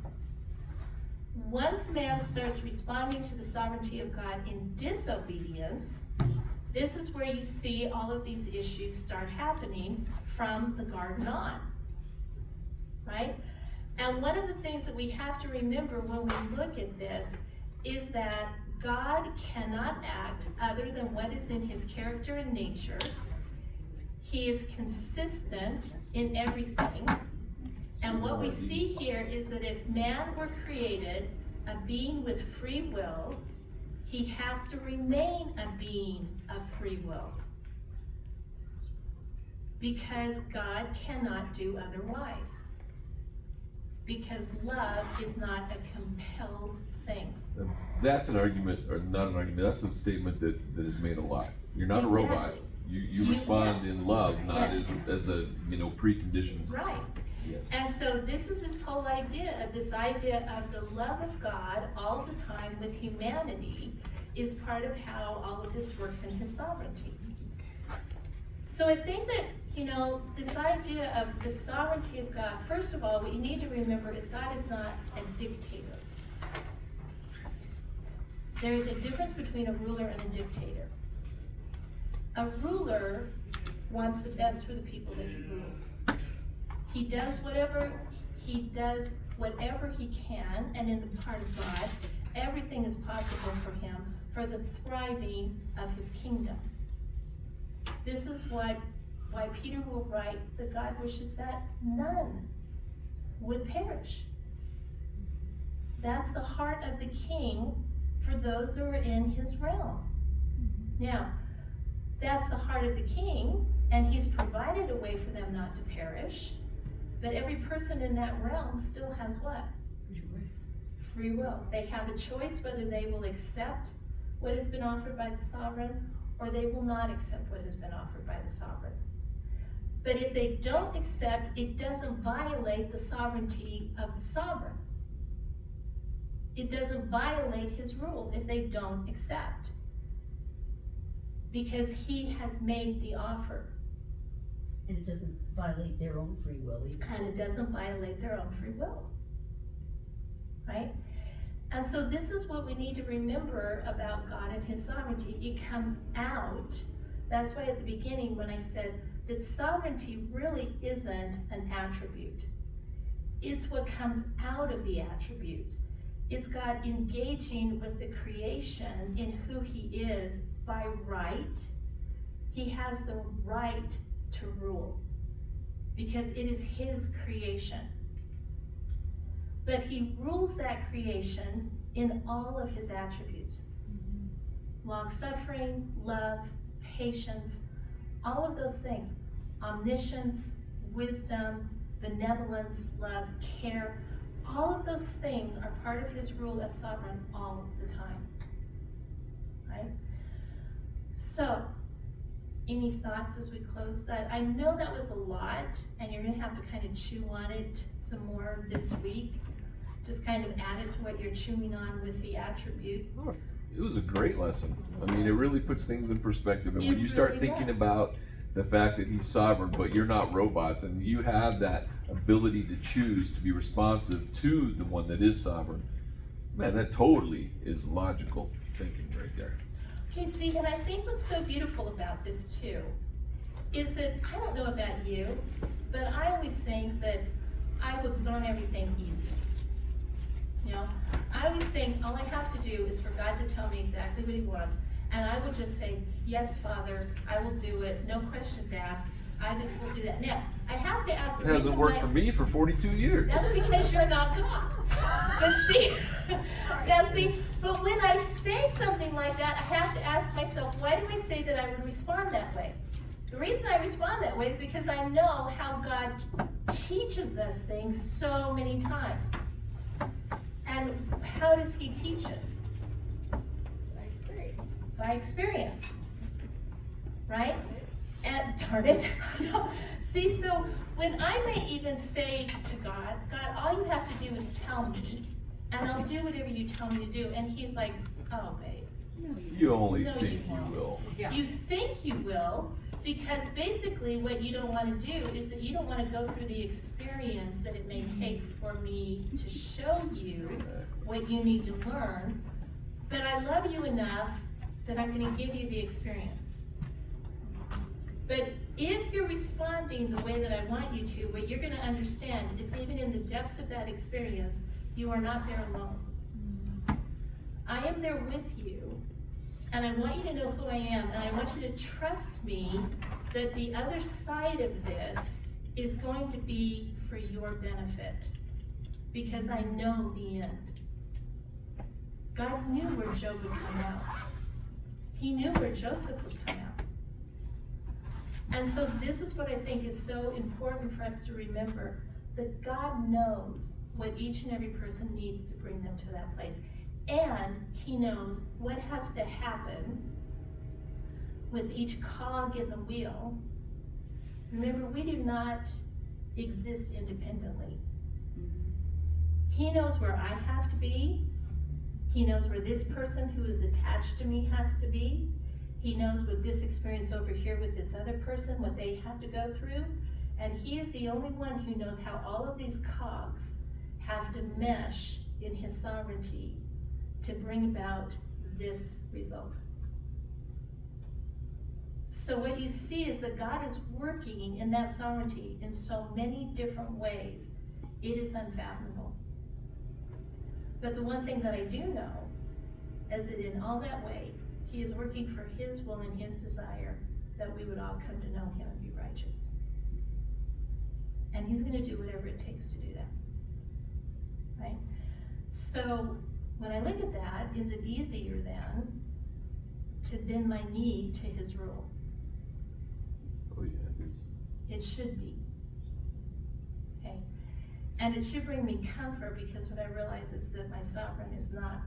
Once man starts responding to the sovereignty of God in disobedience, this is where you see all of these issues start happening from the garden on. Right? And one of the things that we have to remember when we look at this is that God cannot act other than what is in his character and nature. He is consistent in everything. And what we see here is that if man were created a being with free will, he has to remain a being of free will. Because God cannot do otherwise. Because love is not a compelled thing. That's an argument, or not an argument, that's a statement that is made a lot. You're not a robot. Exactly. You respond Yes. in love, not Yes. as a preconditioned. Right. Yes. And so this is this whole idea of the love of God all the time with humanity is part of how all of this works in his sovereignty. So I think that, this idea of the sovereignty of God, first of all, what you need to remember is God is not a dictator. There is a difference between a ruler and a dictator. A ruler wants the best for the people that he rules. He does whatever he can, and in the part of God, everything is possible for him for the thriving of his kingdom. This is why Peter will write that God wishes that none would perish. That's the heart of the king for those who are in his realm. Now, that's the heart of the king, and he's provided a way for them not to perish. But every person in that realm still has what? Choice. Free will. They have a choice whether they will accept what has been offered by the sovereign, or they will not accept what has been offered by the sovereign. But if they don't accept, it doesn't violate the sovereignty of the sovereign. It doesn't violate his rule if they don't accept. Because he has made the offer. And it doesn't violate their own free will either. And it doesn't violate their own free will. Right? And so this is what we need to remember about God and his sovereignty. It comes out. That's why at the beginning when I said that sovereignty really isn't an attribute. It's what comes out of the attributes. It's God engaging with the creation in who he is by right. He has the right to rule because it is his creation. But he rules that creation in all of his attributes. Long-suffering, love, patience, all of those things. Omniscience, wisdom, benevolence, love, care. All of those things are part of his rule as sovereign all the time. Right? So, any thoughts as we close that? I know that was a lot, and you're going to have to kind of chew on it some more this week. Just kind of add it to what you're chewing on with the attributes. It was a great lesson. I mean, it really puts things in perspective. And It when you start really thinking does. about the fact that he's sovereign, but you're not robots, and you have that ability to choose to be responsive to the one that is sovereign, man, that totally is logical thinking right there. Okay, see, and I think what's so beautiful about this too is that, I don't know about you, but I always think that I would learn everything easy. I always think all I have to do is for God to tell me exactly what he wants, and I will just say, yes, Father, I will do it, no questions asked, I just will do that. Now, I have to ask It the hasn't reason worked why- for me for 42 years. That's because you're not God. But see, but when I say something like that, I have to ask myself, why do I say that I would respond that way? The reason I respond that way is because I know how God teaches us things so many times. And how does he teach us? By experience. Right? And darn it. See, so when I may even say to God, God, all you have to do is tell me, and I'll do whatever you tell me to do. And he's like, oh, babe. You only No, think you you won't. will. You think you will, because basically what you don't want to do is that you don't want to go through the experience that it may take for me to show you what you need to learn. But I love you enough that I'm going to give you the experience. But if you're responding the way that I want you to, what you're going to understand is even in the depths of that experience, you are not there alone. I am there with you, and I want you to know who I am, and I want you to trust me that the other side of this is going to be for your benefit, because I know the end. God knew where Job would come out. He knew where Joseph would come out. And so this is what I think is so important for us to remember, that God knows what each and every person needs to bring them to that place. And he knows what has to happen with each cog in the wheel. Remember, we do not exist independently. He knows where I have to be. He knows where this person who is attached to me has to be. He knows what this experience over here with this other person, what they have to go through. And he is the only one who knows how all of these cogs have to mesh in his sovereignty to bring about this result. So what you see is that God is working in that sovereignty in so many different ways. It is unfathomable. But the one thing that I do know is that in all that way, he is working for his will and his desire that we would all come to know him and be righteous. And he's going to do whatever it takes to do that. Right? So when I look at that, is it easier then to bend my knee to his rule? Oh yeah, it is. It should be. Okay? And it should bring me comfort, because what I realize is that my sovereign is not,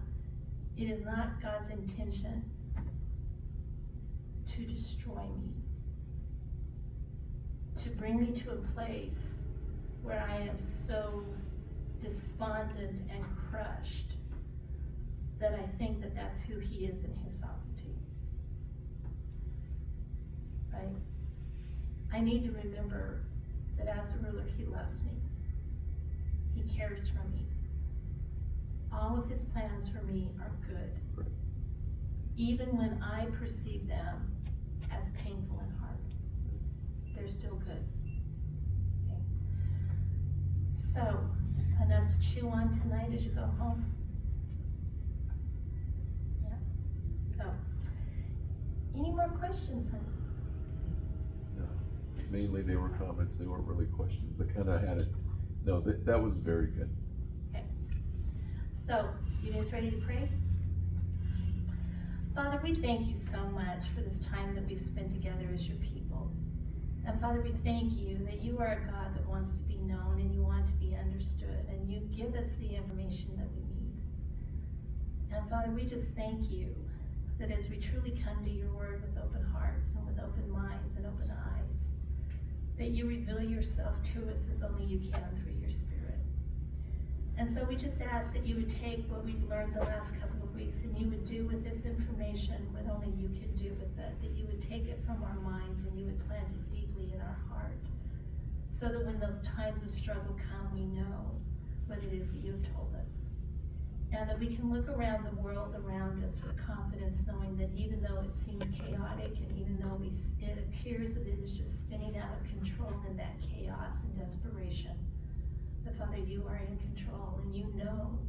it is not God's intention to destroy me, to bring me to a place where I am so despondent and crushed that I think that that's who he is in his sovereignty. Right? I need to remember that as a ruler, he loves me. He cares for me. All of his plans for me are good. Right. Even when I perceive them as painful and hard, they're still good. Okay. So, enough to chew on tonight as you go home? Yeah. So, any more questions, honey? No. Mainly they were comments, they weren't really questions. I kind of had it. No, that was very good. Okay. So, you guys ready to pray? Father, we thank you so much for this time that we've spent together as your people. And Father, we thank you that you are a God that wants to be known and you want to be understood, and you give us the information that we need. And Father, we just thank you that as we truly come to your word with open hearts and with open minds and open eyes, that you reveal yourself to us as only you can through your Spirit. And so we just ask that you would take what we've learned the last couple of weeks and you would do with this information what only you can do with it, that you would take it from our minds and you would plant it deeply in our heart, so that when those times of struggle come, we know what it is that you've told us. And that we can look around the world around us with confidence, knowing that even though it seems chaotic and even though it appears that it is just spinning out of control in that chaos and desperation, that Father, you are in control and you know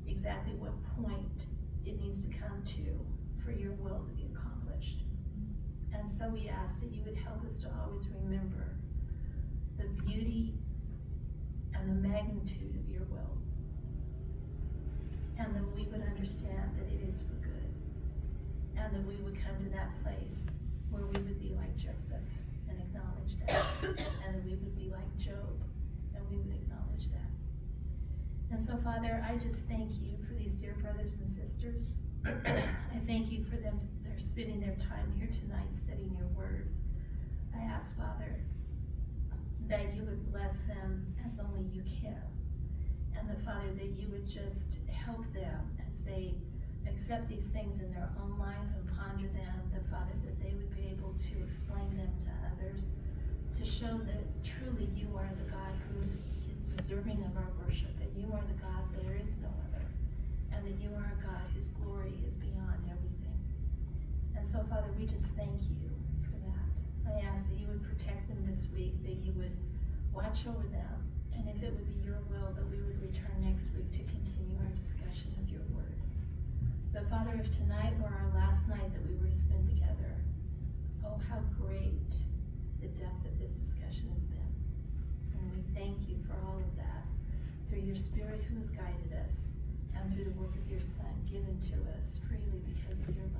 exactly what point it needs to come to for your will to be accomplished. And so we ask that you would help us to always remember the beauty and the magnitude of your will. And that we would understand that it is for good. And that we would come to that place where we would be like Joseph and acknowledge that. And that we would be like Job and we would acknowledge that. And so, Father, I just thank you for these dear brothers and sisters. I thank you for them. They're spending their time here tonight studying your word. I ask, Father, that you would bless them as only you can. And the Father, that you would just help them as they accept these things in their own life and ponder them. The Father, that they would be able to explain them to others, to show that truly you are the God who is deserving of our worship, and you are the God, there is no other, and that you are a God whose glory is beyond everything. And so, Father, we just thank you for that. I ask that you would protect them this week, that you would watch over them, and if it would be your will, that we would return next week to continue our discussion of your word. But Father, if tonight were our last night that we were to spend together, oh, how great the depth of this discussion has been. And we thank you for all of that, through your Spirit who has guided us, and through the work of your Son given to us freely because of your love.